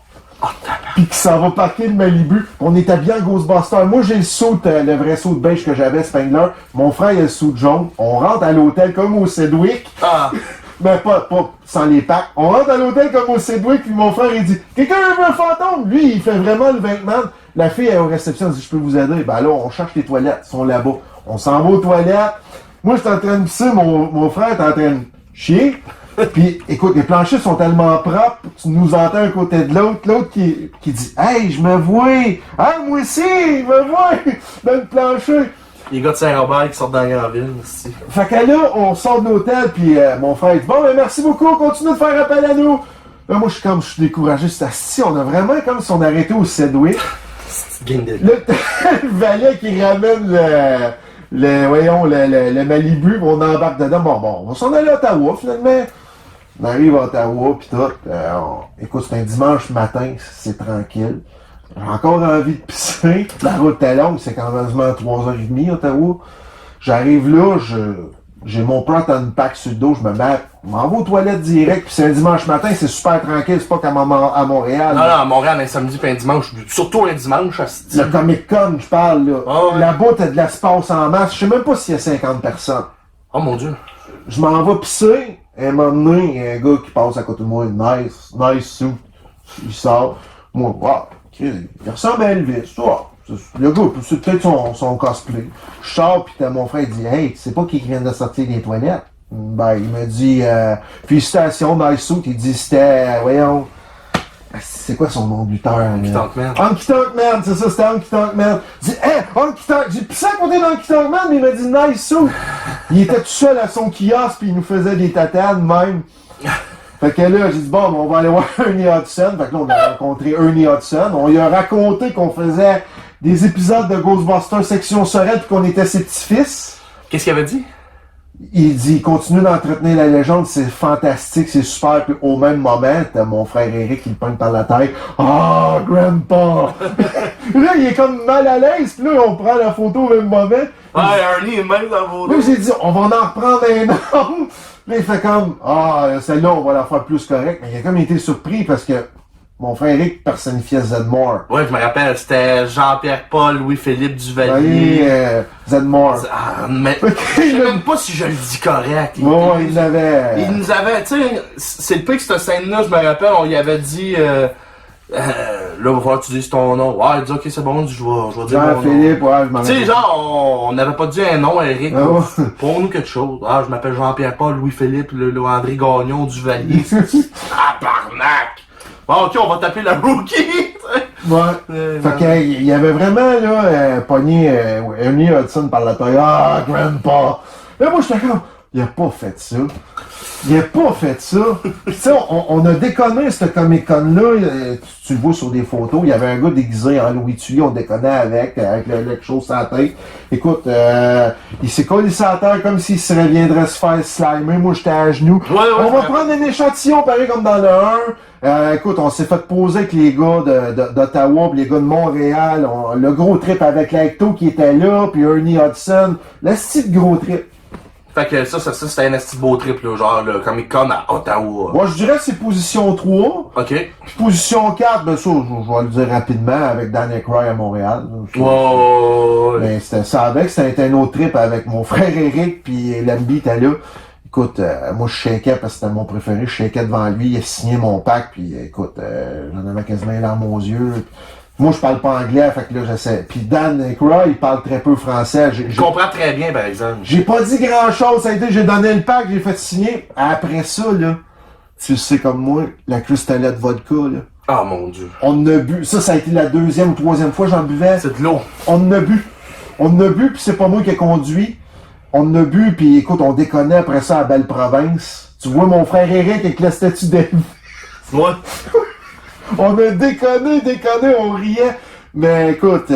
Puis qui s'en va parquer le Malibu. On est habillé en Ghostbuster. Moi, j'ai le vrai saut de beige que j'avais, Spangler. Mon frère, il a le saut jaune. On rentre à l'hôtel comme au Sedwick. Mais pas sans les packs. On rentre à l'hôtel comme au Sedwick, puis mon frère, il dit « Quelqu'un veut un fantôme? » Lui, il fait vraiment le Venkman. La fille, elle est aux réceptions, elle dit « Je peux vous aider? » Ben là, on cherche les toilettes. Ils sont là-bas. On s'en va aux toilettes. Moi, j'étais en train de pisser. Mon frère est en train de chier. Puis, écoute, les planchers sont tellement propres, tu nous entends un côté de l'autre, qui dit « Hey, je me vois! Hey, moi aussi, je me vois! » dans le plancher. Les gars de Saint-Robert qui sortent dans la grande ville, aussi. Fait que là, on sort de l'hôtel, puis mon frère dit « Bon, ben merci beaucoup, continue de faire appel à nous! » Là, moi, je suis découragé, c'est assis, on a vraiment comme si on arrêtait au Sedwick. C'est une gang de... Là, t'as le valet qui ramène le Malibu, on embarque dedans. Bon, on va s'en aller à Ottawa, finalement. On arrive à Ottawa, pis tout. Écoute, c'est un dimanche matin, c'est tranquille. J'ai encore envie de pisser. La route est longue, c'est quand même 3h30, Ottawa. J'arrive là, j'ai mon prot unpack sur le dos, je m'en vais aux toilettes direct, puis c'est un dimanche matin, c'est super tranquille, c'est pas comme à Montréal. Non, à Montréal, un samedi puis un dimanche, surtout un dimanche, Le Comic Con, je parle, là. Ah ouais. Là-bas, t'as de l'espace en masse. Je sais même pas s'il y a 50 personnes. Oh mon dieu. Je m'en vais pisser, et à un moment donné, il y a un gars qui passe à côté de moi, nice suit. Il sort. Moi, wow, il ressemble à Elvis, wow. Le gars, c'est peut-être son cosplay. Je sors, pis t'as mon frère, il dit, hey, tu sais pas qui vient de sortir des toilettes? Ben, il me dit, félicitations, nice suit. Il dit, c'était, voyons, c'est quoi son nom de lutteur? Honky Tonk Man. Honky Tonk Man, c'est ça, c'était Honky Tonk Man. Je dis, hey, Honky Tonk, j'ai pissé à côté d'Honky Tonk Man, mais il m'a dit, nice suit. Il était tout seul à son kiosque, pis il nous faisait des tatanes, même. Fait que là, j'ai dit, bon, on va aller voir Ernie Hudson. Fait que là, on a rencontré Ernie Hudson. On lui a raconté qu'on faisait des épisodes de Ghostbusters section Sorel pis qu'on était ses petits-fils. Qu'est-ce qu'il avait dit? Il dit, continue d'entretenir la légende, c'est fantastique, c'est super. Puis au même moment, t'as mon frère Eric qui le pointe par la tête. Ah, Grandpa! Là, il est comme mal à l'aise. Puis là, on prend la photo au même moment. Ouais, Ernie est même dans vos Là, j'ai dit, on va en reprendre un autre. Là, il fait comme, celle-là, on va la faire plus correcte. Mais il a comme été surpris parce que mon frère Eric personnifiait Zedmore. Ouais, je me rappelle, c'était Jean-Pierre Paul, Louis-Philippe Duvalier. Voyez, Zedmore. Ah, mais je sais même pas si je le dis correct. Ouais, il l'avait. Il nous avait, tu sais, c'est le pire que cette scène-là, je me rappelle, on lui avait dit, là, va falloir que tu dises ton nom. Ouais, il dit, ok, c'est bon, je vais dire mon nom. Jean-Philippe, ouais, je m'en Tu sais, rappelle. genre, on n'avait pas dit un nom, Eric. Ah ouais. Pour nous quelque chose. Ah, je m'appelle Jean-Pierre Paul, Louis-Philippe, le André Gagnon, Duvalier. Ah, barnac! Bon, ok, on va taper la rookie! Ouais. Fait qu'il y avait vraiment, là, pogné Ernie Hudson par la taille. Ah, Grandpa! Là, moi, j'étais comme, il a pas fait ça. Il a pas fait ça. Tu sais, on a déconné ce Comic-Con-là. Tu le vois sur des photos. Il y avait un gars déguisé en Louis Tully. On déconnait avec le chose sur la tête. Écoute, il s'est collé sur la terre comme s'il se reviendrait se faire slimer. Moi, j'étais à genoux. Ouais, On va prendre un échantillon pareil comme dans le 1. Écoute, on s'est fait poser avec les gars d'Ottawa pis les gars de Montréal. Le gros trip avec l'Ecto qui était là, puis Ernie Hudson. Le style gros trip. Fait que ça c'était un esti beau trip, là, genre le Comic Con à Ottawa. Moi, je dirais que c'est position 3. Ok. Puis position 4, ben ça, je vais le dire rapidement, avec Dan Aykroyd à Montréal. Wow. Ben, c'était ça avec, c'était un autre trip avec mon frère Eric, puis Lambi était là. Écoute, moi je shakeais parce que c'était mon préféré, je shakeais devant lui, il a signé mon pack, puis écoute, j'en avais quasiment les larmes aux yeux. Moi, je parle pas anglais, fait que là, j'essaie. Puis Dan Aykroyd, il parle très peu français. Je comprends très bien, par exemple. J'ai pas dit grand-chose, ça a été, j'ai donné le pack, j'ai fait signer. Après ça, là, tu le sais comme moi, la cristallette vodka, là. Ah, mon Dieu. On en a bu. Ça a été la deuxième ou troisième fois que j'en buvais. C'est de l'eau. On en a bu. On en a bu, puis c'est pas moi qui ai conduit. On en a bu, puis écoute, on déconnait après ça à Belle-Province. Tu vois mon frère Eric avec la statue d'Elvis. Ouais. On a déconné, on riait. Mais écoute,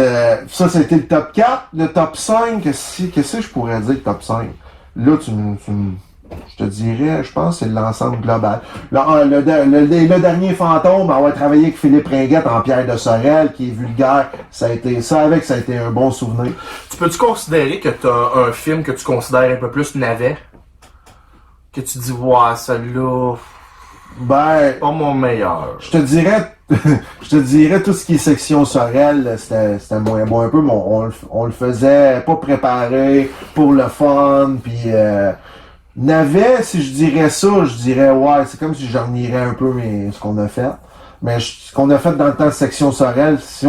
ça, c'était le top 4. Le top 5, qu'est-ce que je pourrais dire, top 5? Là, je te dirais, je pense que c'est l'ensemble global. Le dernier fantôme, on va travailler avec Philippe Ringuette en Pierre de Sorel, qui est vulgaire. Ça a été un bon souvenir. Tu peux-tu considérer que t'as un film que tu considères un peu plus navet? Que tu dis, ouais, celui-là, Ben, pas mon meilleur. je te dirais tout ce qui est section Sorel, c'était moins bon un peu, mais on le faisait pas préparé pour le fun, puis navet, si je dirais ça, je dirais ouais, c'est comme si j'en irais un peu ce qu'on a fait. Mais ce qu'on a fait dans le temps de section Sorel, si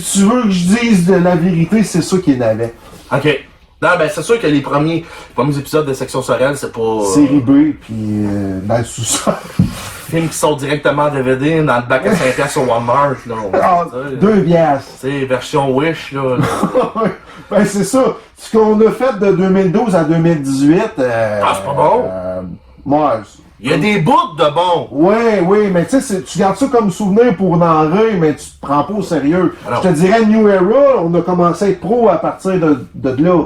tu veux que je dise de la vérité, c'est ça qui est navet. Ok. Non, ben c'est sûr que les premiers épisodes de Section Sorel, c'est pas... Série B, puis dans le sous-sol. Films qui sont directement DVD dans le bac à 5$ au Walmart, là. Ah, 2 piastres. C'est version Wish, là. Ben c'est ça. Ce qu'on a fait de 2012 à 2018... Ah, c'est pas bon? Moi, Il y a des bouts de bon. Oui, mais tu sais, tu gardes ça comme souvenir pour en rire, mais tu te prends pas au sérieux. Alors. Je te dirais, New Era, on a commencé à être pro à partir de là.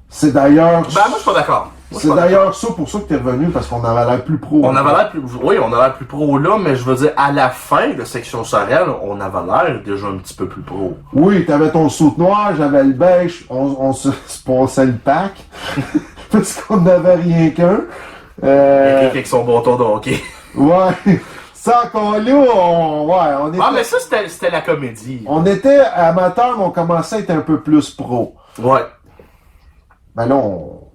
C'est d'ailleurs... Ben, moi, je suis pas d'accord. C'est d'ailleurs ça pour ça que t'es revenu, parce qu'on avait l'air plus pro. On avait l'air plus... Oui, on avait l'air plus pro là, mais je veux dire, à la fin de Section Sorel, on avait l'air déjà un petit peu plus pro. Oui, t'avais ton saut noir, j'avais le beige, on se passait le pack, parce qu'on n'avait rien qu'un. Quelqu'un avec son bâton de hockey. Ouais, ça encore là, on était... Ah, mais ça, c'était la comédie. On était amateurs, mais on commençait à être un peu plus pro. Ouais. Ben là,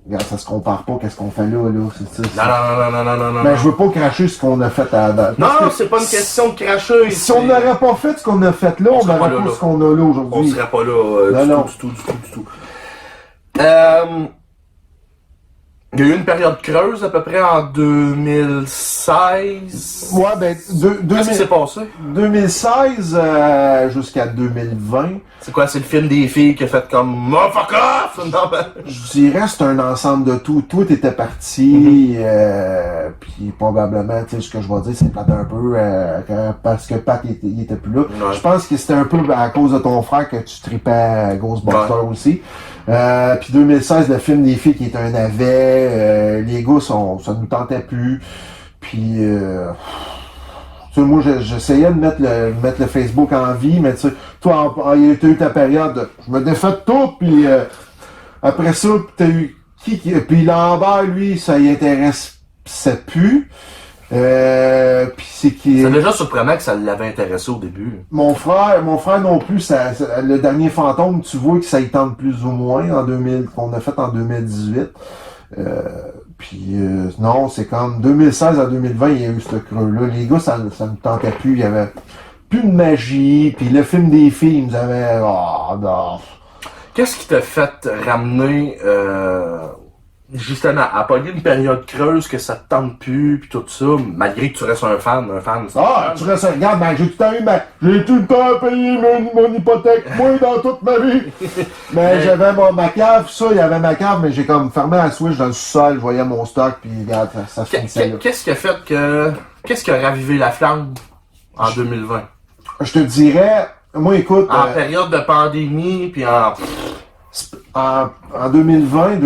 regarde, ça se compare pas, qu'est-ce qu'on fait là, c'est ça. Non. Ben, je veux pas cracher ce qu'on a fait à date. Non, c'est pas une question de cracher. Si on n'aurait pas fait ce qu'on a fait là, on serait n'aurait pas pas là, ce qu'on a là On aujourd'hui. serait pas là Non. du tout. Il y a eu une période creuse à peu près en 2016. Ouais, ben, Qu'est-ce qui s'est passé? 2016 jusqu'à 2020, C'est quoi, c'est le film des filles qui a fait comme oh, fuck off! Non, ben... je dirais c'est un ensemble de tout. Tout était parti, puis probablement, tu sais, ce que je vais dire, c'est plate un peu, parce que Pat, il était plus là. Ouais. Je pense que c'était un peu à cause de ton frère que tu tripais Ghostbusters aussi. Puis 2016, le film des filles qui était un navet, les gars, ça nous tentait plus. Puis, tu sais, moi, j'essayais de mettre le Facebook en vie, mais tu sais, toi, t'as eu ta période, je me défais de tout, puis après ça, t'as eu puis Lambert, lui, ça y intéressait plus. Puis c'est qui C'est déjà surprenant que ça l'avait intéressé au début. mon frère non plus, le dernier fantôme, tu vois que ça y tente plus ou moins qu'on a fait en 2018. Non, c'est comme 2016 à 2020, il y a eu ce creux-là. Les gars, ça me tentait plus, il y avait plus de magie, puis le film des filles, ils nous avaient... Oh, non. Qu'est-ce qui t'a fait ramener justement à pogner une période creuse que ça te tente plus puis tout ça, malgré que tu restes un fan c'est Ah, tu restes, regarde, ben, j'ai tout le temps payé mon hypothèque, moi, dans toute ma vie. Mais j'avais ma cave, ça, il y avait ma cave, mais j'ai comme fermé la switch dans le sous-sol, je voyais mon stock, puis regarde, ça finissait là. Qu'est-ce qui a fait que... Qu'est-ce qui a ravivé la flamme en 2020? Je te dirais, moi, écoute... En période de pandémie, puis en 2020,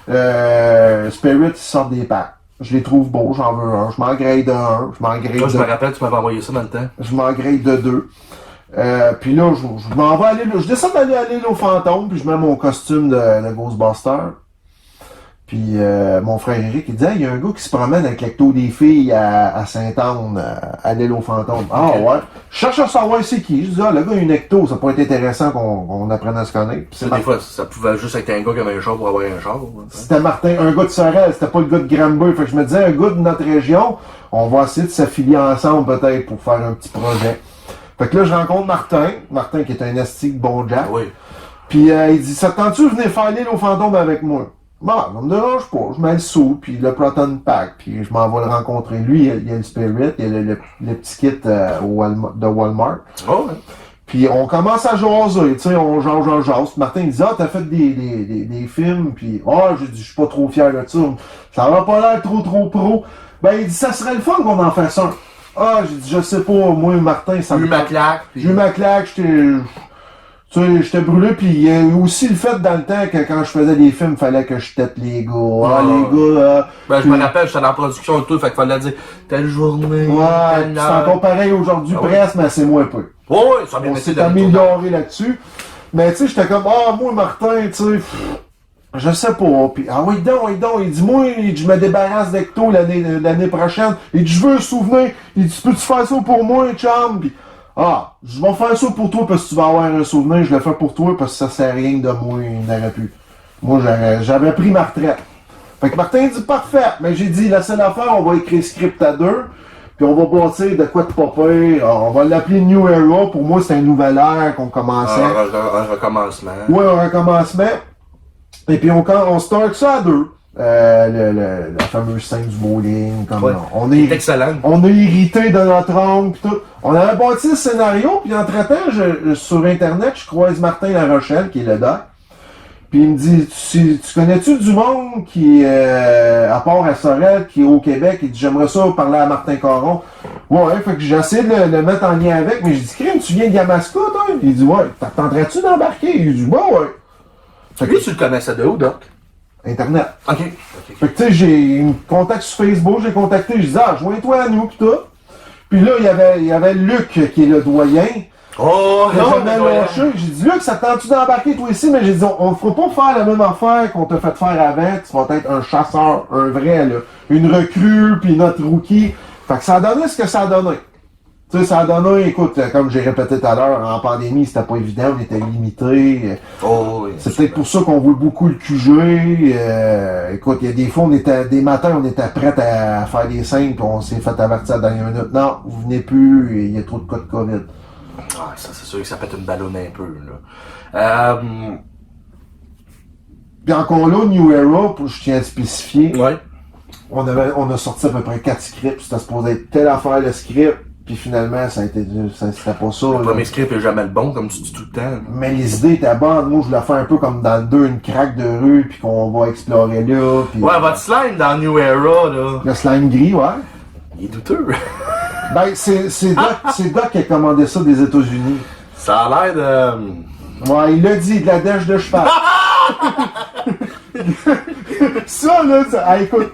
2019-2020, Spirit sort des packs. Je les trouve beaux, j'en veux un. Je m'en grade un, je m'en grade Moi, je me deux. rappelle, tu m'avais envoyé ça dans le temps. Je m'en grade de deux. Puis là, je m'en vais aller là. Je descends d'aller à l'île aux fantômes, puis je mets mon costume de Ghostbuster. Puis mon frère Eric, il disait, il y a un gars qui se promène avec l'ecto des filles à Sainte-Anne, à l'île aux fantômes. Ah ouais. Je cherche à savoir c'est qui. Je dis, le gars a une ecto, ça pourrait être intéressant qu'on apprenne à se connaître. Puis Des fois, ça pouvait juste être un gars qui avait un char pour avoir un char. c'était Martin, un gars de Sorel, c'était pas le gars de Granby. Fait que je me disais, un gars de notre région, on va essayer de s'affilier ensemble peut-être pour faire un petit projet. Fait que là, je rencontre Martin qui est un astique bon jack. Oui. Puis il dit, ça te tente-tu de venir faire l'île aux fantômes avec moi? Bon, ça me dérange pas. Je mets le saut, puis le Proton Pack, puis je m'en vais le rencontrer. Lui, il y a le Spirit, il y a le petit kit de Walmart. Oh, ouais. Puis on commence à jaser, tu sais, on jase. Martin il dit, t'as fait des films, puis j'ai dit, je suis pas trop fier de ça. Ça va pas l'air trop pro. Ben, il dit, ça serait le fun qu'on en fasse un. J'ai dit, je sais pas, moi, Martin, ça J'ai eu me... ma claque. J'ai eu ma claque, j'étais brûlé, puis il y a eu aussi le fait dans le temps que quand je faisais des films, fallait que je tête les gars. Les gars, Ben, je me rappelle, j'étais en production et tout, fait qu'il fallait dire telle journée. ouais, telle c'est heure. encore pareil aujourd'hui, Ah oui. presque, mais c'est moins peu. Ouais, ça a bien On été s'est amélioré là-dessus. Mais tu sais, j'étais comme, moi, Martin, tu sais, je sais pas. Puis, oui, donc. Il dit, moi, je me débarrasse d'Ecto l'année prochaine. Il dit, je veux un souvenir. Il dit, peux-tu faire ça pour moi, chum? Puis, je vais faire ça pour toi parce que tu vas avoir un souvenir. Je le fais pour toi parce que ça sert à rien de moi, il n'aurait pu. Moi, j'avais pris ma retraite. Fait que Martin dit, parfait. Mais j'ai dit, la seule affaire, on va écrire script à deux. Puis on va bâtir de quoi de pas pire. On va l'appeler New Era. Pour moi, c'est un nouvel ère qu'on commençait. Un recommencement. Ouais, un recommencement. Et puis on start ça à deux. La fameuse scène du bowling. Comme Ouais. on C'est excellent. on a hérité de notre oncle pis tout. On avait bâti le scénario, puis entre-temps, sur Internet, je croise Martin La Rochelle, qui est le doc. Puis il me dit, tu connais-tu du monde qui, à part à Sorel, qui est au Québec? Il dit, j'aimerais ça parler à Martin Caron. Ouais, fait que j'ai essayé de le mettre en lien avec, mais j'ai dit, Crime, tu viens de Yamaska, toi? Il dit, ouais, t'attendrais-tu d'embarquer? Il dit, ouais. Fait Lui, tu le connaissais de où, Doc? Internet. Ok. Fait que tu sais, il me contacte sur Facebook, j'ai contacté, je dis, joins-toi à nous, pis tout. Puis là, il y avait Luc, qui est le doyen. Oh, J'ai non, jamais lâché. J'ai dit, Luc, ça tente-tu d'embarquer toi ici? Mais j'ai dit, on ne fera pas faire la même affaire qu'on t'a fait faire avant. Tu vas être un chasseur, un vrai, là. Une recrue, puis notre rookie. Fait que ça a donné ce que ça a donné. Tu sais, ça a donné, écoute, comme j'ai répété tout à l'heure, en pandémie, c'était pas évident, on était limité. Oh, oui. C'est peut-être pour ça qu'on voit beaucoup le QG. Écoute, il y a des fois, des matins, on était prêts à faire des scènes, puis on s'est fait avertir à la dernière minute. Non, vous venez plus, il y a trop de cas de COVID. Ah, ça, c'est sûr que ça pète une ballonne un peu, là. Puis encore là, New Era, je tiens à le spécifier, Ouais. on a sorti à peu près 4 scripts, c'était supposé être telle affaire le script, puis finalement, c'était pas ça. Le Là. premier script est jamais le bon, comme tu dis tout le temps. Mais les idées étaient bonnes. Moi, je voulais faire un peu comme dans le 2, une craque de rue, puis qu'on va explorer là. Puis, Ouais, votre slime dans New Era, là, le slime gris, ouais. il est douteux. Ben, c'est Doc qui a commandé ça des États-Unis. Ça a l'air de... Ouais, il l'a dit, de la dèche de cheval. Ça, là, écoute,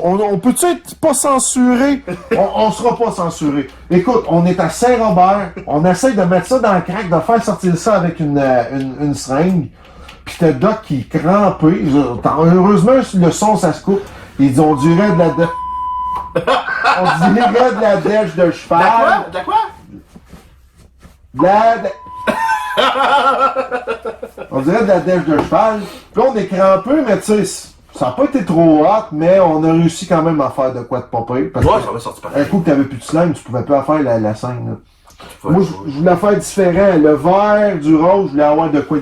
on peut-tu être pas censuré? On sera pas censuré. Écoute, on est à Saint-Robert, on essaye de mettre ça dans le crack, de faire sortir ça avec une seringue. Pis t'as Doc qui est crampé. Heureusement, le son, ça se coupe. Il dit, on dirait de la on dirait de la dèche de cheval. De quoi? On dirait de la dèche de cheval. Puis là, on est crampé, mais tu sais, ça n'a pas été trop hot, mais on a réussi quand même à faire de quoi de pas pire. Parce Ouais, que ça va sortir pareil. un coup que t'avais plus de slime, tu pouvais plus en faire la scène. Là. Moi, je voulais faire différent. Le vert, du rose, je voulais avoir de quoi.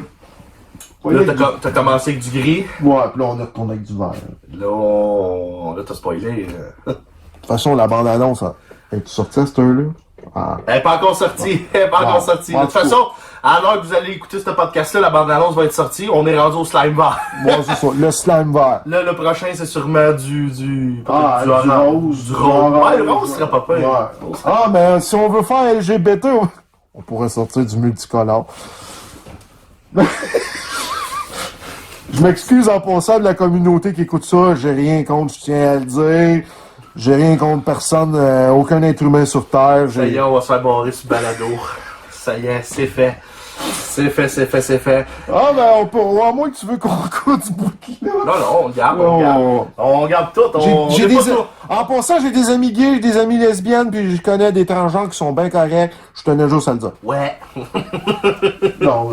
Là, t'as commencé avec du gris. Ouais, puis là, on a retourné avec du vert. Là, t'as spoilé. De toute façon, la bande-annonce, elle est sortie à cette heure-là? Ah. Elle n'est pas encore sortie. Elle est pas encore sortie. De toute façon, à l'heure que vous allez écouter ce podcast-là, la bande-annonce va être sortie. On est rendu au slime vert. Bon, c'est ça, le slime vert. Là, le prochain, c'est sûrement du rose. Du rose. Ouais, le rose serait pas pire. Ouais. Ah, mais si on veut faire LGBT, on pourrait sortir du multicolore. Je m'excuse en passant de la communauté qui écoute ça. J'ai rien contre, je tiens à le dire. J'ai rien contre personne, aucun être humain sur Terre. Ça y est, on va se faire barrer sur le balado. Ça y est, c'est fait. C'est fait. Ah, ben, on peut, à moins que tu veux qu'on recoute du bouquin. Non, on garde. On garde tout. En passant, j'ai des amis gays, des amis lesbiennes, puis je connais des transgenres qui sont bien corrects. Je tenais juste à le dire. Ouais. Non,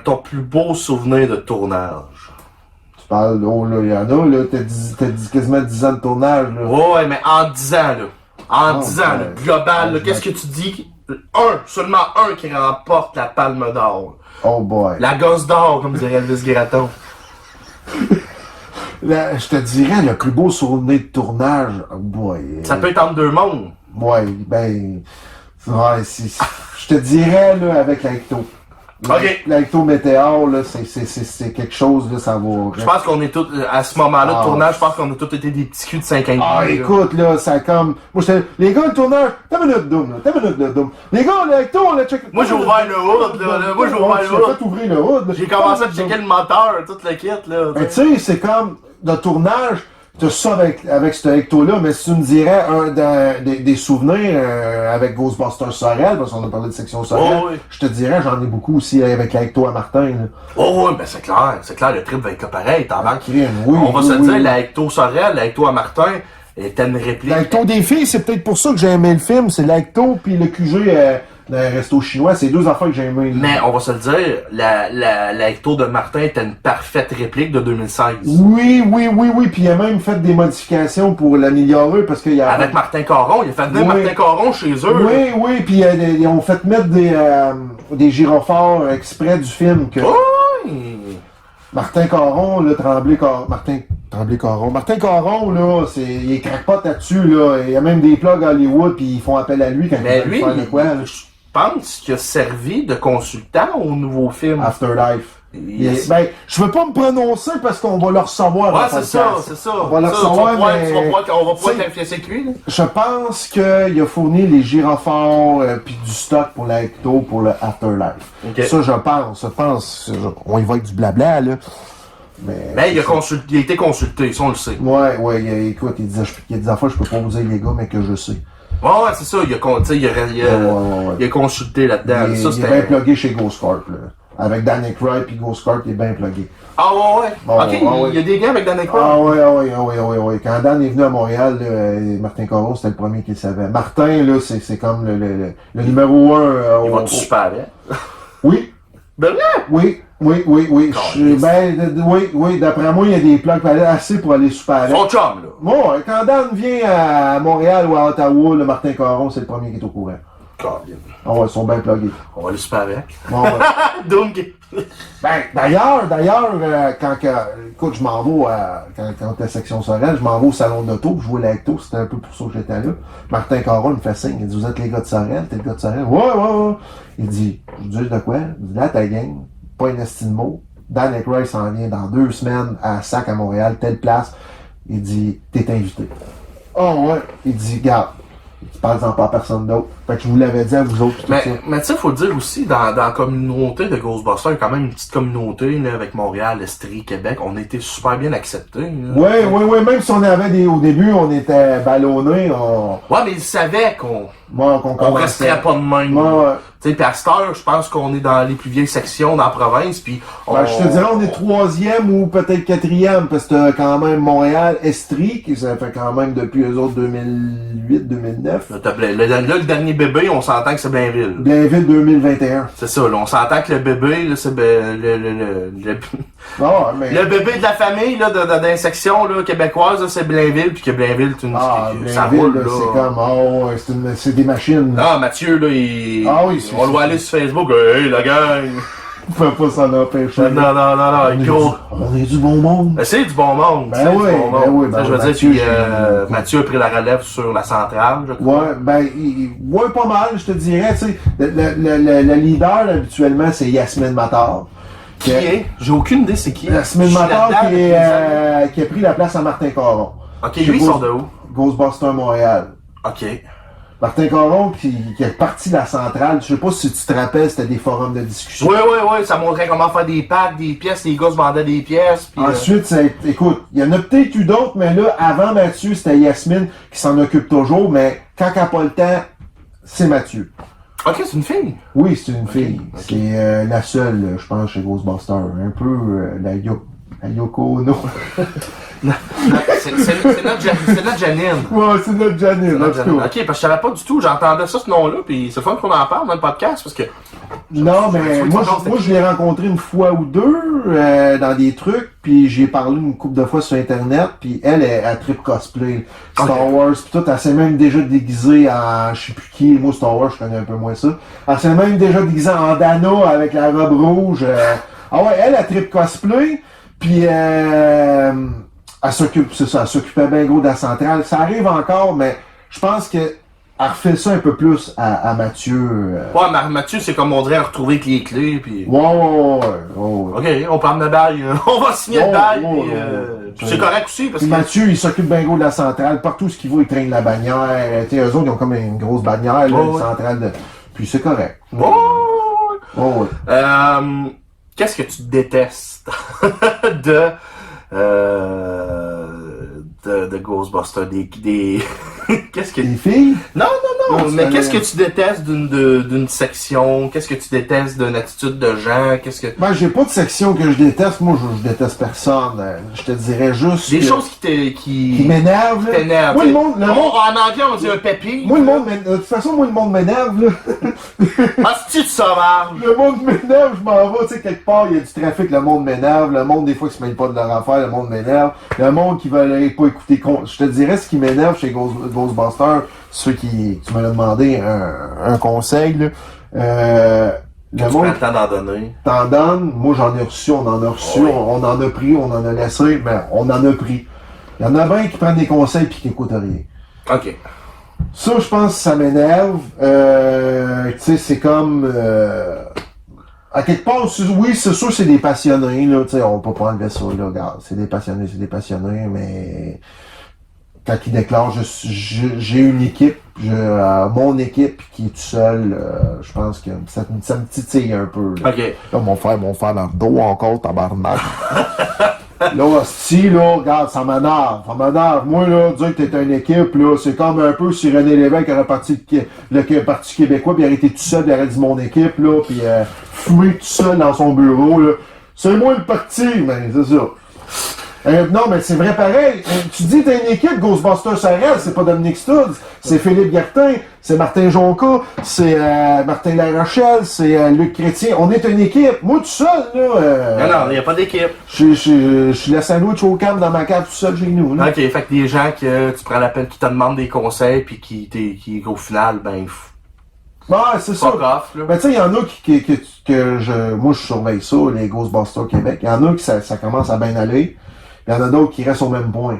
ton plus beau souvenir de tournage? Tu parles, oh là, il y en a, là, t'as dit quasiment 10 ans de tournage, là. Ouais, mais en 10 ans, là. En 10 ans, là, global, là, ouais. qu'est-ce que tu dis? Seulement un qui remporte la palme d'or. Oh boy. La gosse d'or, comme dirait Elvis Gratton. Je te dirais, le plus beau souvenir de tournage, oh boy. Ça peut être entre deux mondes. Ouais, ben, ouais, je te dirais, là, avec l'Ecto. Ok. L'Ecto Météor, là, c'est quelque chose, là, ça va. Je pense qu'on est tous, à ce moment-là de tournage, je pense qu'on a tous été des petits culs de 5 ans. Ah, écoute, là, ça comme. Moi, j'étais. Les gars, le tournage, t'as une minute d'homme, là. T'as une minute de d'homme. Les gars, l'Ecto, on l'a checké. Moi, j'ai ouvert le hood, là. Moi, j'ai ouvert le hood. J'ai fait ouvrir le hood, là. J'ai commencé à checker le moteur, tout le kit, là. Mais tu sais, c'est comme. Le tournage, t'as ça avec ce Ecto-là, mais si tu me dirais des souvenirs avec Ghostbusters Sorel, parce qu'on a parlé de section Sorel, Oh, oui. je te dirais, j'en ai beaucoup aussi avec l'Ecto à Martin, là. Oh, ouais, ben c'est clair, le trip va être là pareil, t'en vas. Crime, oui, On va oui, se oui, dire, oui. la Hecto Sorel, la Hecto à Martin, était une réplique. L'Ecto des filles, c'est peut-être pour ça que j'ai aimé le film, c'est l'Ecto puis le QG d'un resto chinois, c'est deux affaires que j'ai aimé. Mais on va se le dire, la Hecto de Martin était une parfaite réplique de 2016. Oui, puis il a même fait des modifications pour l'améliorer parce qu'il y a... Avec Martin Caron, il a fait venir Oui. Martin Caron chez eux. Oui, puis ils ont fait mettre des gyrophares exprès du film que Oui. Martin Caron, le Tremblay Caron, Martin Tremblay-Caron. Martin Caron, là, il est crackpot là-dessus, là. Il y a même des plugs à Hollywood, puis ils font appel à lui quand Mais ils lui, veulent faire de quoi, là. je pense qu'il a servi de consultant au nouveau film. Afterlife. Yes. Ben, je veux pas me prononcer parce qu'on va le recevoir. Ouais, dans c'est le ça, podcast. c'est ça. On va le Ça, recevoir, on va mais... pouvoir t'sais, clarifier avec lui, là. Je pense qu'il a fourni les gyrophares puis du stock pour l'Ecto pour le Afterlife. Ok. Ça, je pense. On y va avec du blabla, là. Mais il a été consulté, ça on le sait. Ouais, écoute, il y a des affaires, je peux pas vous dire, les gars, mais que je sais. Ouais, c'est ça, il a consulté là-dedans. Il Ça, est bien plugué chez Ghost Corp, là. Avec Dan Aykroyd puis Ghost Corp, il est bien plugué. Ah ouais. Ah, Ok, ouais. il y a des gars avec Dan Aykroyd. Ah ouais. Quand Dan est venu à Montréal, là, Martin Caron, c'était le premier qui le savait. Martin, là, c'est comme le numéro 1. Il va tout super bien. Oui. Ben vrai? Oui. Oui, d'après moi, il y a des plugs assez pour aller super bien. Son chum, là. Bon, quand Dan vient à Montréal ou à Ottawa, le Martin Caron, c'est le premier qui est au courant. Ah ouais, ils sont bien pluggés. On va aller super avec. Bon, ouais. Donc. Ben, d'ailleurs, écoute, je m'en vais quand t'es section Sorel, je m'en vais au salon d'auto, je jouais l'Acto, c'était un peu pour ça que j'étais là. Martin Caron me fait signe, il dit, vous êtes les gars de Sorel, t'es le gars de Sorel? Ouais. Il dit, je dis de quoi? Il dit, là, ta gang, pas une estime de mots. Dan Aykroyd s'en vient dans 2 semaines à Sac à Montréal, telle place. Il dit, t'es invité. Oh ouais. Il dit, garde. Tu parles-en pas à personne d'autre. Fait que je vous l'avais dit à vous autres. Mais tu sais, faut dire aussi, dans la communauté de Ghostbusters, il y a quand même une petite communauté là, avec Montréal, Estrie, Québec. On a été super bien acceptés. Oui. Même si on avait au début, on était ballonnés. Ouais, mais ils savaient qu'on qu'on resterait pas de même. Ouais. Tu sais, puis à cette heure, je pense qu'on est dans les plus vieilles sections dans la province, puis je te dirais, on est 3e ou peut-être 4e, parce que t'as quand même Montréal, Estrie, qui ça fait quand même depuis eux autres 2008-2009. Là, le dernier bébé, on s'entend que c'est Blainville. Blainville 2021. C'est ça, là, on s'entend que le bébé, là, c'est le bébé de la famille, là, dans les sections, là, québécoises, là, c'est Blainville, puis que Blainville, ça roule, là. C'est comme, c'est des machines. Ah, Mathieu, là, on doit aller sur Facebook, hey, la gang! On peut pas s'en empêcher. Non, gros. On est du bon monde. Ben, c'est du bon monde. Ben oui. Je veux dire, puis Mathieu a pris la relève sur la centrale, je crois. Ouais, pas mal, je te dirais, tu sais. Le leader, habituellement, c'est Yasmine Matar. Qui est? J'ai aucune idée c'est qui. Yasmine Matar qui a pris la place à Martin Caron. Ok, lui, il sort de où? Ghostbusters Montréal. Ok. Martin Caron qui est parti de la centrale, je sais pas si tu te rappelles, c'était des forums de discussion. Oui, ça montrait comment faire des packs, des pièces, les gars se vendaient des pièces. Puis, ensuite, écoute, il y en a peut-être eu d'autres, mais là, avant Mathieu, c'était Yasmine qui s'en occupe toujours, mais quand elle n'a pas le temps, c'est Mathieu. Ok, c'est une fille? Oui, c'est une fille. Okay. C'est la seule, je pense, chez Ghostbusters. Un peu la Yoko Ono. C'est notre Janine. Ouais, c'est notre Janine. Ok, parce que je savais pas du tout, j'entendais ça, ce nom-là, puis c'est fun qu'on en parle dans le podcast, parce que... Non, mais moi, je l'ai rencontré une fois ou deux dans des trucs, puis j'ai parlé une couple de fois sur Internet, puis elle tripe cosplay, Star Wars, puis tout, elle s'est même déjà déguisée en, je sais plus qui, moi Star Wars, je connais un peu moins ça, elle s'est même déjà déguisée en Dana avec la robe rouge. Ah ouais, elle tripe cosplay, puis elle s'occupait bien gros de la centrale. Ça arrive encore, mais je pense que elle refait ça un peu plus à Mathieu. Ouais, Mathieu, c'est comme on dirait retrouver avec les clés, puis... Ouais. Ok, on prend le bail, on va signer le bail, puis c'est correct aussi, parce que... Mathieu, il s'occupe bien gros de la centrale. Partout ce qu'il va, il traîne la bannière. Tu sais, eux autres, ils ont comme une grosse bannière, là, une centrale de... Puis c'est correct. Qu'est-ce que tu détestes de Ghostbusters, qu'est-ce que... Des filles? Non, mais qu'est-ce que tu détestes d'une section? Qu'est-ce que tu détestes d'une attitude de gens? Ben, j'ai pas de section que je déteste. Moi, je déteste personne. Je te dirais juste des choses qui m'énervent. Moi, en anglais, on dit un pépi. Moi, de toute façon, le monde m'énerve, là. C'est-tu de sauvage? Le monde m'énerve, je m'en vais, tu sais, quelque part, il y a du trafic, le monde m'énerve. Le monde, des fois, qui se mêle pas de leur affaire, le monde m'énerve. Le monde qui veut pas écouter. Je te dirais, ce qui m'énerve chez Ghostbusters, ceux qui m'ont demandé un conseil, là. Le Tu prends le temps d'en donner. t'en donnes, moi j'en ai reçu, on en a reçu, Oui. on en a pris, on en a laissé, mais on en a pris. Il y en a bien qui prennent des conseils puis qui écoutent rien. Ok. Ça, je pense que ça m'énerve. Tu sais, c'est comme... à quelque part, oui, c'est sûr c'est des passionnés, là, tu sais, on peut pas enlever ça, là, regarde, c'est des passionnés, mais... Quand ils déclarent, j'ai une équipe, mon équipe qui est tout seul, je pense que ça me titille un peu, là. Ok. Là, mon frère dans le dos encore, tabarnak. Là, hostie, là, regarde, ça m'énerve. Moi, là, dire que t'es une équipe, là, c'est comme un peu si René Lévesque aurait parti le Parti québécois, puis il aurait été tout seul, il aurait dit mon équipe, là, puis foué tout seul dans son bureau, là. C'est moi le parti, mais c'est ça. Non, mais c'est vrai pareil. Tu dis t'as une équipe, Ghostbusters Sarel, c'est pas Dominique Studs, c'est Philippe Gartin, c'est Martin Jonca, c'est Martin Larochelle, c'est Luc Chrétien. On est une équipe. Moi tout seul, là. Non, il n'y a pas d'équipe. Je suis le sandwich au camp dans ma cave tout seul chez nous, là. Ok, fait que des gens que tu prends l'appel, qui te demandent des conseils, puis qui au final, ben, Ouais, c'est ça. fuck off, là. Ben, tu sais, il y en a moi, je surveille ça, les Ghostbusters Québec. Il y en a qui ça commence à bien aller. Il y en a d'autres qui restent au même point.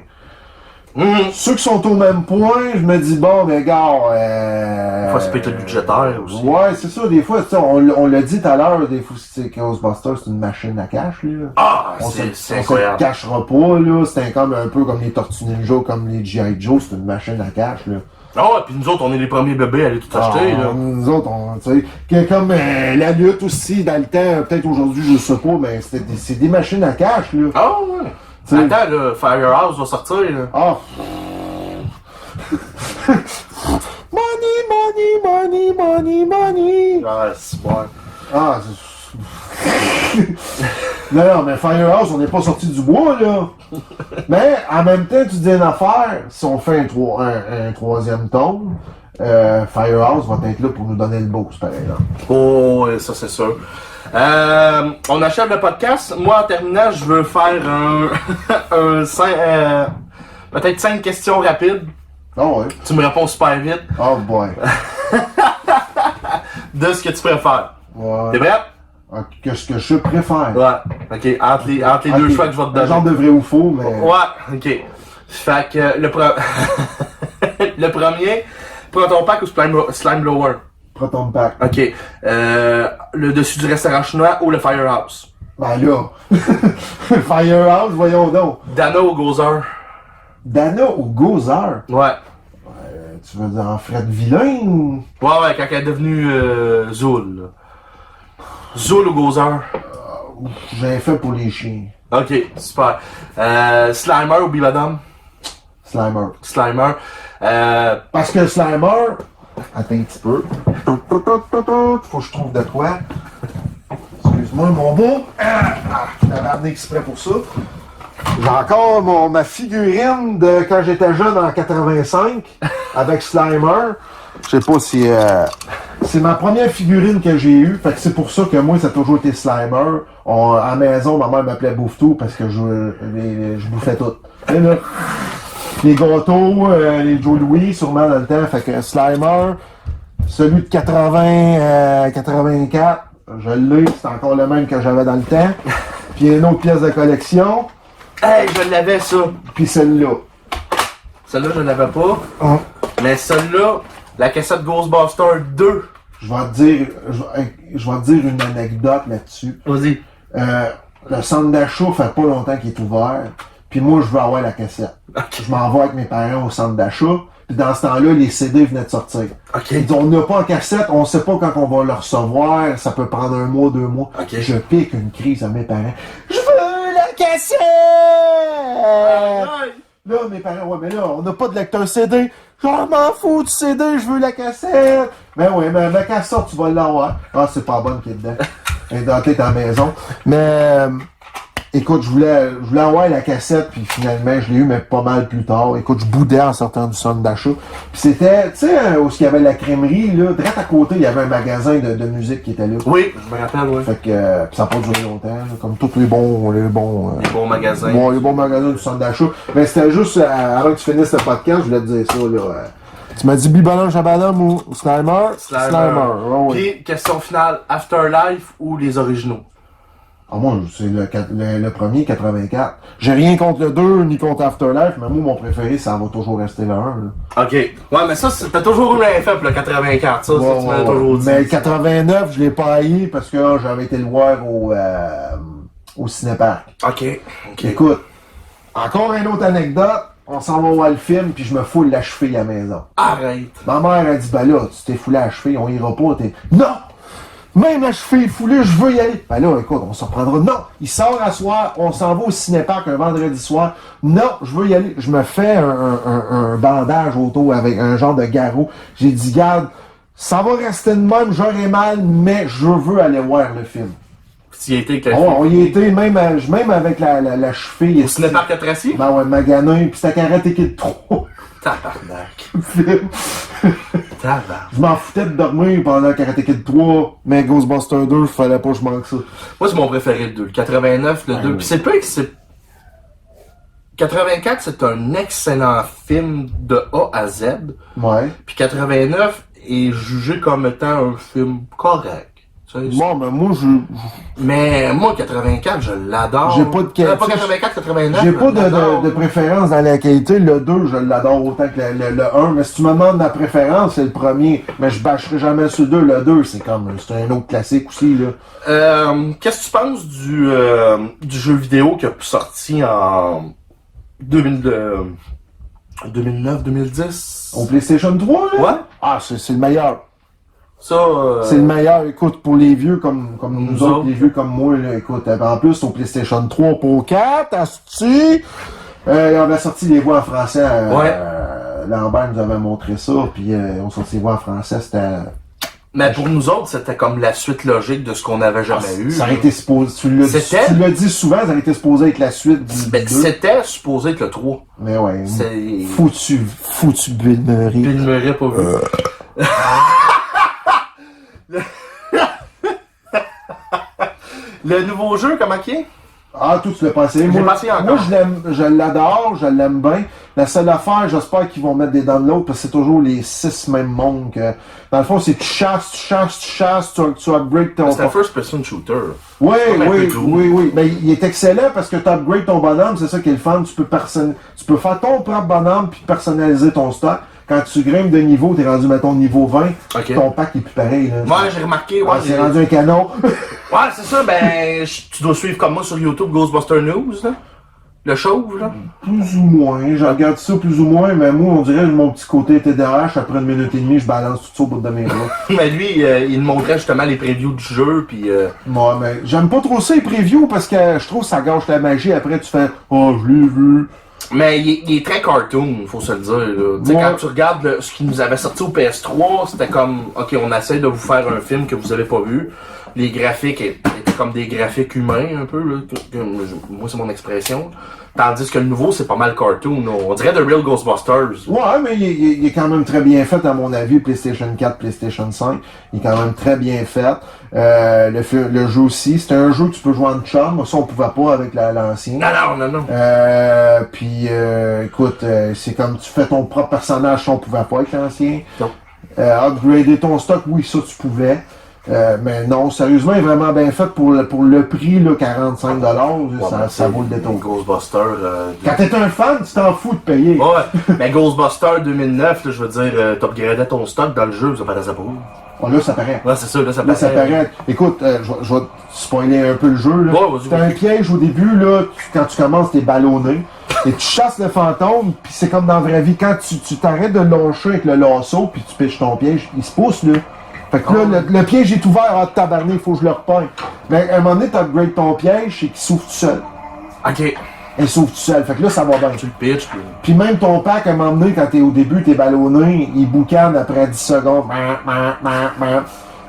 Ceux qui sont au même point, je me dis, bon, ben, gars, Faut se péter le budgétaire aussi. Ouais, c'est ça, des fois, tu sais, on l'a dit tout à l'heure, des fois, c'est Ghostbusters, c'est une machine à cash, là. Ah, On c'est se le incroyable. cachera pas, là. C'est comme un peu comme les Tortues Ninja, comme les G.I. Joe, c'est une machine à cash, là. Ah ouais, pis nous autres, on est les premiers bébés à aller tout acheter, là. Nous autres, tu sais, comme la lutte aussi, dans le temps, peut-être aujourd'hui, je sais pas, mais c'est des machines à cash, là. Ah ouais. T'sais. Attends, là, Firehouse va sortir, là. Ah! Money! Ah, c'est bon. Ah, non, mais Firehouse, on n'est pas sorti du bois, là. Mais, en même temps, tu dis une affaire, si on fait un troisième tome, Firehouse va être là pour nous donner le boost, par exemple. Oh, ouais, ça, c'est sûr. On achève le podcast. Moi, en terminant, je veux faire peut-être 5 questions rapides. Ah ouais. Tu me réponds super vite Oh boy. de ce que tu préfères. Ouais. T'es prêt? Ah, qu'est-ce que je préfère? Ouais. Ok, entre les deux choix que je vais te Un donner. genre de vrai ou faux, mais... Ouais, ok. Fait que le premier, Proton Pack ou Slime Blower? Proton Pack. Ok. Le dessus du restaurant chinois ou le Firehouse? Ben là. Firehouse, voyons donc. Dana ou Gozer? Dana ou Gozer? Ouais. Tu veux dire en Fred Villain ou... Ouais, quand elle est devenue Zool. Là. Zool ou Gozer? J'ai fait pour les chiens. Ok, super. Slimer ou Bibadom? Slimer. Slimer. Parce que Slimer... Attends un petit peu. Faut que je trouve de quoi. Excuse-moi, mon beau. Je l'avais amené exprès pour ça. J'ai encore ma figurine de quand j'étais jeune en 85 avec Slimer. Je sais pas si... c'est ma première figurine que j'ai eue. Fait que c'est pour ça que moi, ça a toujours été Slimer. À la maison, ma mère m'appelait Bouffe-Tout parce que je bouffais tout. Et là, les gâteaux, les Joe Louis, sûrement dans le temps. Fait que Slimer, celui de 84, je l'ai. C'est encore le même que j'avais dans le temps. Puis une autre pièce de collection. Hey, je l'avais ça. Puis celle-là. Celle-là, je l'avais pas. Hein? Mais celle-là, la cassette Ghostbusters 2. Je vais te dire une anecdote là-dessus. Vas-y. Le centre d'achat fait pas longtemps qu'il est ouvert. Puis moi, je veux avoir la cassette. Ok. Je m'en vais avec mes parents au centre d'achat. Puis dans ce temps-là, les CD venaient de sortir. Ok. Ils disent, on n'a pas en cassette, on sait pas quand on va le recevoir. Ça peut prendre 1 mois, 2 mois. Ok. Je pique une crise à mes parents. Je veux la cassette! Là, mes parents, ouais, mais là, on n'a pas de lecteur CD. Je m'en fous du CD, je veux la cassette. Ben oui, mais quand elle sort, tu vas l'avoir. Ah, c'est pas bonne qui est dedans. Elle est dans à la maison. Mais, écoute, je voulais avoir la cassette, puis finalement, je l'ai eu, mais pas mal plus tard. Écoute, je boudais en sortant du centre d'achat. Puis c'était, tu sais, où il y avait la crèmerie, là, direct à côté, il y avait un magasin de musique qui était là. Oui, je me rappelle, oui. Fait que, pis ça n'a pas duré longtemps, là, comme tous les bons Les bons magasins. les bons magasins du centre d'achat. Mais c'était juste, avant que tu finisses le podcast, je voulais te dire ça, là. Tu m'as dit Bibalon Chabalom ou Slimer? Slimer. Oh, oui. Puis, question finale, Afterlife ou les originaux? Ah, moi, c'est le premier, 84. J'ai rien contre le 2 ni contre Afterlife, mais moi, mon préféré, ça va toujours rester le 1. Là. Ok. Ouais, mais ça, t'as toujours eu un faible, le 84, ça, Ouais, ça tu m'as toujours dit. Mais 89, je l'ai pas haï parce que j'avais été le voir au cinéparc. Ok. Écoute, encore une autre anecdote. On s'en va voir le film, puis je me foule la cheville à la maison. Arrête. Ma mère a dit, ben là, tu t'es foulé à la cheville, on ira pas. Non! Même la cheville foulée, je veux y aller. Ben là, écoute, on se reprendra. Non! Il sort à soir, on s'en va au cinéparc un vendredi soir. Non, je veux y aller. Je me fais un bandage autour avec un genre de garrot. J'ai dit, garde, ça va rester de même, j'aurai mal, mais je veux aller voir le film. Tu y étais avec la Oh, on y était, même avec la cheville. Au cinéparc à Tracy? Ben ouais, maganin, pis c'était Karate Kid 3. Tabarnak. Film. Tabarnak. Je m'en foutais de dormir pendant Karate Kid 3, mais Ghostbusters 2, fallait pas que je manque ça. Moi, c'est mon préféré, le 2. Le 89, le 2. oui. Puis c'est pas que c'est... 84, c'est un excellent film de A à Z. Ouais. Puis 89 est jugé comme étant un film correct. Tu sais, Bon, mais moi, mais moi, 84, je l'adore. J'ai pas de qualité. Pas 84, 89. j'ai pas je l'adore. de préférence dans la qualité. Le 2, je l'adore autant que le 1. Mais si tu me demandes ma préférence, c'est le premier. Mais je bâcherai jamais sur le 2. Le 2, c'est un autre classique aussi, là. Qu'est-ce que tu penses du jeu vidéo qui a sorti en 2009, 2010? Au PlayStation 3, là? Ouais. Ah, c'est le meilleur. Ça, C'est le meilleur, écoute, pour les vieux comme nous autres, autres. les vieux comme moi, là, écoute, en plus, au PlayStation 3 pour 4, asti, il avait sorti les voix en français, Lambert nous avait montré ça, puis on sortit les voix en français, c'était... Mais pour nous autres, c'était comme la suite logique de ce qu'on n'avait jamais eu. Ça aurait été supposé, tu l'as dit souvent, ça aurait été supposé être la suite du Ben, 2. c'était supposé être le 3. Mais ouais, C'est... foutu Bill Murray. Bill Murray pas vu. Le nouveau jeu, comment qu'il est? Ah, tout tu l'as passé. J'ai Moi, passé encore. moi, je l'adore, je l'aime bien. La seule affaire, j'espère qu'ils vont mettre des dents de l'autre, parce que c'est toujours les 6 mêmes mondes que... Dans le fond, c'est tu chasses, tu upgrades ton... C'est un first person shooter. Oui, Comme un oui, peu tout. oui. Ben, il est excellent parce que tu upgrades ton bonhomme, c'est ça qui est le fun. Tu peux faire ton propre bonhomme puis personnaliser ton stock. Quand tu grimpes de niveau, t'es rendu, mettons, niveau 20, Ok. ton pack est plus pareil. Là. Ouais, j'ai remarqué. Ouais, Ah, c'est rendu un canon. Ouais, c'est ça. Ben, tu dois suivre comme moi sur YouTube Ghostbuster News, là. Le chauve, là. Plus ou moins, je regarde ça plus ou moins, mais moi, on dirait que mon petit côté TDAH, après 1 minute et demie, je balance tout ça au bout de mes bras. Mais lui, il montrait justement les previews du jeu, puis Moi, mais j'aime pas trop ça, les previews, parce que je trouve que ça gâche la magie. Après, tu fais « Oh, je l'ai vu ». mais il est très cartoon, faut se le dire, là. Tu sais, Ouais. quand tu regardes ce qui nous avait sorti au PS3, c'était comme, ok, on essaie de vous faire un film que vous avez pas vu. Les graphiques étaient comme des graphiques humains, un peu, là. Moi, c'est mon expression. Tandis que le nouveau, c'est pas mal cartoon, là. On dirait The Real Ghostbusters. Ouais, mais il est quand même très bien fait, à mon avis, PlayStation 4, PlayStation 5. Il est quand même très bien fait. Le jeu aussi, c'est un jeu que tu peux jouer en chum. Ça, on pouvait pas avec l'ancien. Non. Puis, écoute, c'est comme tu fais ton propre personnage, ça, on pouvait pas avec l'ancien. Non. Upgrader ton stock, oui, ça, tu pouvais. Mais non, sérieusement, il est vraiment bien fait pour le prix, là, 45$, ça vaut le détour. Ghostbuster. Quand t'es un fan, tu t'en fous de payer. Ouais, mais Ghostbuster 2009, là, je veux dire, t'upgradais ton stock dans le jeu, ça paraissait pas. Bon, là, ça paraît. Ouais, c'est ça, là, ça Là, ça paraît. paraît. Écoute, je vais te spoiler un peu le jeu. Là. Ouais, vas-y, T'as vas-y. un piège au début, là, quand tu commences, t'es ballonné. Et tu chasses le fantôme, puis c'est comme dans la vraie vie. Quand tu t'arrêtes de le lâcher avec le lasso, puis tu piches ton piège, il se pousse, là. Fait que là, le piège est ouvert, ah, tabarné, il faut que je le repeins. Mais à un moment donné, t'upgrades ton piège, et qu'il s'ouvre tout seul. Ok. Il s'ouvre tout seul. Fait que là, ça va bien. Tu le pitch, puis... Puis même ton pack, à un moment donné, quand t'es au début, t'es ballonné, il boucane après 10 secondes.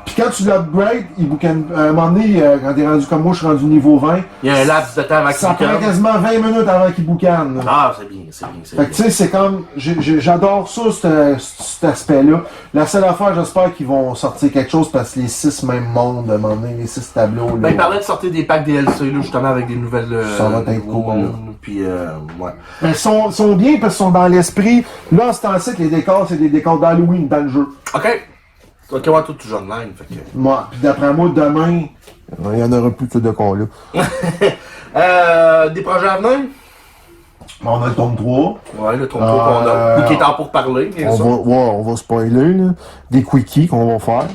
Puis quand tu l'upgrades, il boucanne. À un moment donné, quand t'es rendu comme moi, je suis rendu niveau 20. Il y a un laps de temps avant qu'il Ça prend boucane. quasiment 20 minutes avant qu'il boucane. Ah, c'est bien, c'est bien, c'est Fait bien. que tu sais, c'est comme. J'adore ça, cet aspect-là. La seule affaire, j'espère qu'ils vont sortir quelque chose parce que les 6 mêmes mondes, à un moment donné, les 6 tableaux. Là, Ben, il parlait de sortir des packs DLC, là, justement, avec des nouvelles. Ça va être nouveaux cool, là. mondes, puis, ouais. ben, ils sont bien parce qu'ils sont dans l'esprit. Là, en ce temps-ci, que les décors, c'est des décors d'Halloween dans le jeu. Ok. Ok, ouais, tout toujours online, fait que. Moi, puis d'après moi, demain, il y en aura plus de ce décor-là. Des projets à venir? On a le tome 3. Ouais, le tronc qu'on a. Ou qui est en pour parler, bien On sûr. on va spoiler, là. Des quickies qu'on va faire.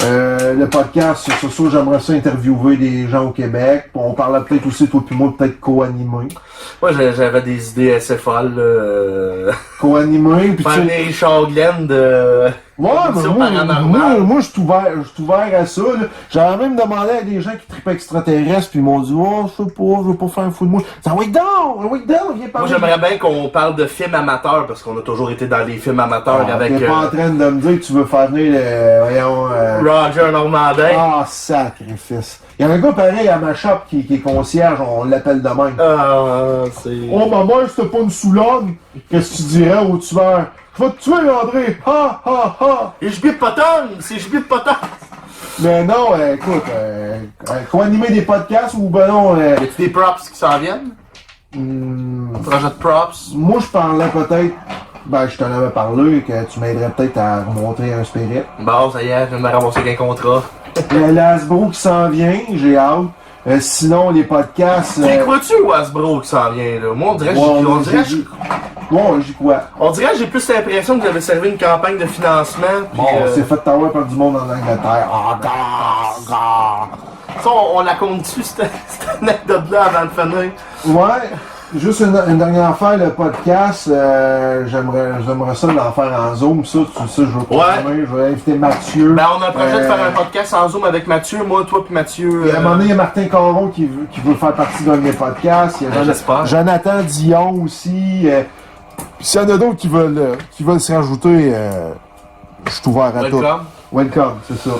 Le podcast, sur ça, j'aimerais ça interviewer des gens au Québec. On parle peut-être aussi, toi puis moi, peut-être co-animé. Moi, j'avais des idées assez folles, Co-animé, puis tu faire sais... des Richard Glenn de. Ouais, mais d'émission moi, paranormale. moi je suis ouvert à ça. là. J'avais même demandé à des gens qui trippent extraterrestres, puis ils m'ont dit, oh, je veux pas faire un fou de moi. Ça va être down, viens Moi, parler. j'aimerais bien qu'on parle de films amateurs, parce qu'on a toujours été dans les films amateurs avec T'es pas en train de me dire que tu veux faire venir Roger Normandin. Ah, sacrifice. Il y a un gars pareil à ma shop qui est concierge, on l'appelle de même. C'est. Oh, maman, c'était pas une soulonne. Qu'est-ce que tu dirais au tueur? Je vais te tuer, André! Ha, ha, ha! Et Jubilé de Potton! C'est Jubilé de Potton! Mais non, écoute, co-animer des podcasts ou ben non, Y a-tu des props qui s'en viennent? Projet de props? moi je parlais peut-être, ben je t'en avais parlé, que tu m'aiderais peut-être à remonter un spirit. Bon, ça y est, je viens de me ramasser qu'un contrat. Le Hasbro qui s'en vient, j'ai hâte. Sinon, les podcasts... Tu y crois-tu ou Hasbro qui s'en vient, là? Moi, on dirait j'y crois. on dirait que j'ai plus l'impression que j'avais servi une campagne de financement. Puis, Bon, c'est fait tower par du monde en Angleterre. ça, on la compte-tu, cette anecdote-là, avant de finir? Ouais, juste une dernière affaire, le podcast, j'aimerais ça l'en faire en Zoom, ça, tu sais, je veux programmer, je vais inviter Mathieu. Ben, on a un projet de faire un podcast en Zoom avec Mathieu, moi, toi, puis Mathieu. À un moment donné, il y a Martin Caron qui veut faire partie d'un de mes podcasts. Il y a j'espère. Jonathan Dion aussi. Puis s'il y en a d'autres qui veulent se rajouter, je suis ouvert à tout. Welcome. Welcome, c'est ça.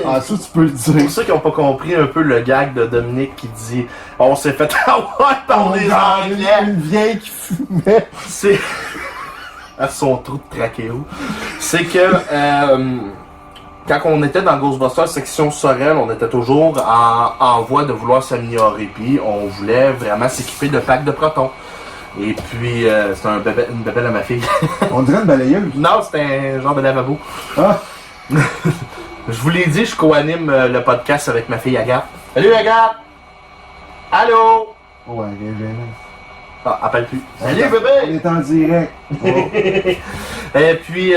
Ah, ça, tu peux le dire. Pour ceux qui n'ont pas compris un peu le gag de Dominique qui dit on s'est fait avoir par les Anglais. Une vieille qui fumait. C'est. À son trou de trachéo. C'est que. Quand on était dans Ghostbusters section Sorel, on était toujours en voie de vouloir s'améliorer. Puis on voulait vraiment s'équiper de packs de protons. Et puis, c'était une bébelle à ma fille. On dirait une balayeuse. Non, c'était un genre de lavabo. Ah, Je vous l'ai dit, je co-anime le podcast avec ma fille Agathe. Salut Agathe! Allô? ouais, gênant. Ah, appelle plus. Salut On bébé! est en direct. Oh. Et puis,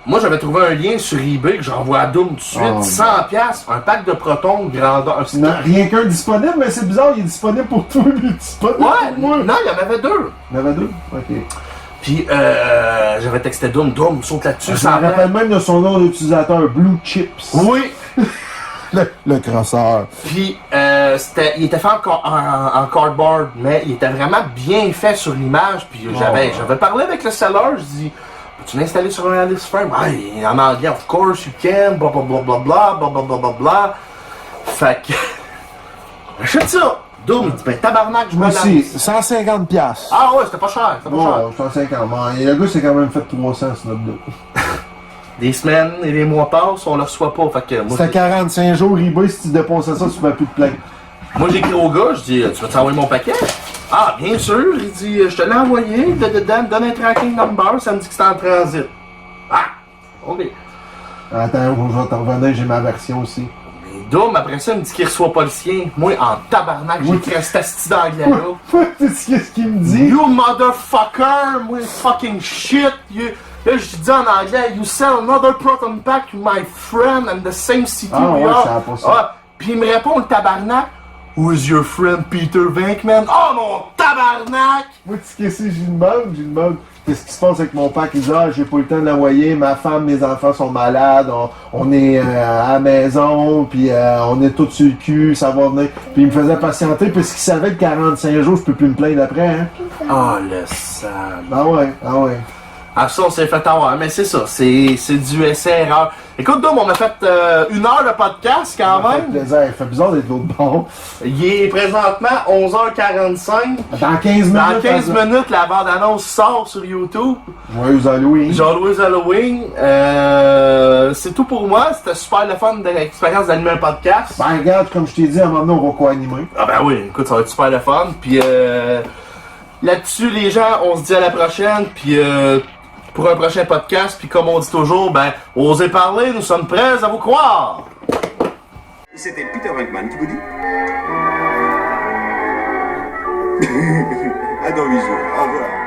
moi j'avais trouvé un lien sur eBay que j'envoie à Doom tout de suite. Oh, 100$, un pack de protons grandeur. Non, rien qu'un disponible, mais c'est bizarre, il est disponible pour toi, mais il est disponible Ouais, pour moi. non, il y en avait deux. Il y en avait deux? Ok. Puis, j'avais texté Doom, saute là-dessus, Je me rappelle même de son nom d'utilisateur, Blue Chips. Oui! Le crosseur. Puis, il était fait en cardboard, mais il était vraiment bien fait sur l'image. Puis, j'avais parlé avec le seller, je dis, peux-tu l'installer sur un Alice Frame? Ah, il est en anglais, of course you can, blablabla, blablabla. Fait que, j'achète ça. Doom, il dit, ben tabarnak, je me Moi aussi, lance. 150$. Ah ouais, c'était pas cher, c'était pas cher. Ouais, 150. Et le gars s'est quand même fait 300 sur notre dos. Des semaines et des mois passent, on le reçoit pas. Fait que, moi, C'était 45 jours eBay, si tu dépassais ça, tu ne plus te plaindre. moi j'écris au gars, je dis, tu vas t'envoyer mon paquet? Ah, bien sûr, il dit, je te l'ai envoyé, dedans, donne un tracking number, ça me dit que c'est en transit. Ah, ok. Attends, je vais t'en revenir, j'ai ma version aussi. Mais Doom, après ça, il me dit qu'il reçoit pas le sien. Moi, en tabarnak, j'ai écrit cet asti d'anglais-là. Qu'est-ce qu'il me dit? You motherfucker, moi, fucking shit. Là, je dis en anglais, you sell another proton pack to my friend and the same city Ah we ouais, are. ça a pas ça. Ah, puis il me répond, le tabarnak, who is your friend Peter Venkman? Oh mon tabarnak! Moi, tu sais, j'ai demande, qu'est-ce qui se passe avec mon pack? Il dit, ah, j'ai pas eu le temps de l'envoyer, ma femme, mes enfants sont malades, on est à la maison, puis on est tous sur le cul, ça va venir. Puis il me faisait patienter, parce qu'il savait que 45 jours, je peux plus me plaindre après, hein. Oh le sale. Ah ouais, ah ouais. Ah ça, on s'est fait avoir, mais c'est ça, c'est du essai-erreur. Écoute, Dom, on a fait 1 heure de podcast quand Ça fait même. plaisir. Ça fait bizarre d'être l'autre bord. Il est présentement 11h45. Dans 15 minutes. Dans 15 minutes, la bande-annonce sort sur YouTube. Joyeux Halloween. Jean-Louis Halloween. C'est tout pour moi. C'était super le fun de l'expérience d'animer un podcast. Ben regarde, comme je t'ai dit, à un moment donné, on va co-animer. Ah ben oui, écoute, ça va être super le fun. Puis là-dessus, les gens, on se dit à la prochaine. Puis pour un prochain podcast. Puis comme on dit toujours, ben, osez parler, nous sommes prêts à vous croire. C'était Peter Venkman qui vous dit. À dans 8 jours. Au revoir.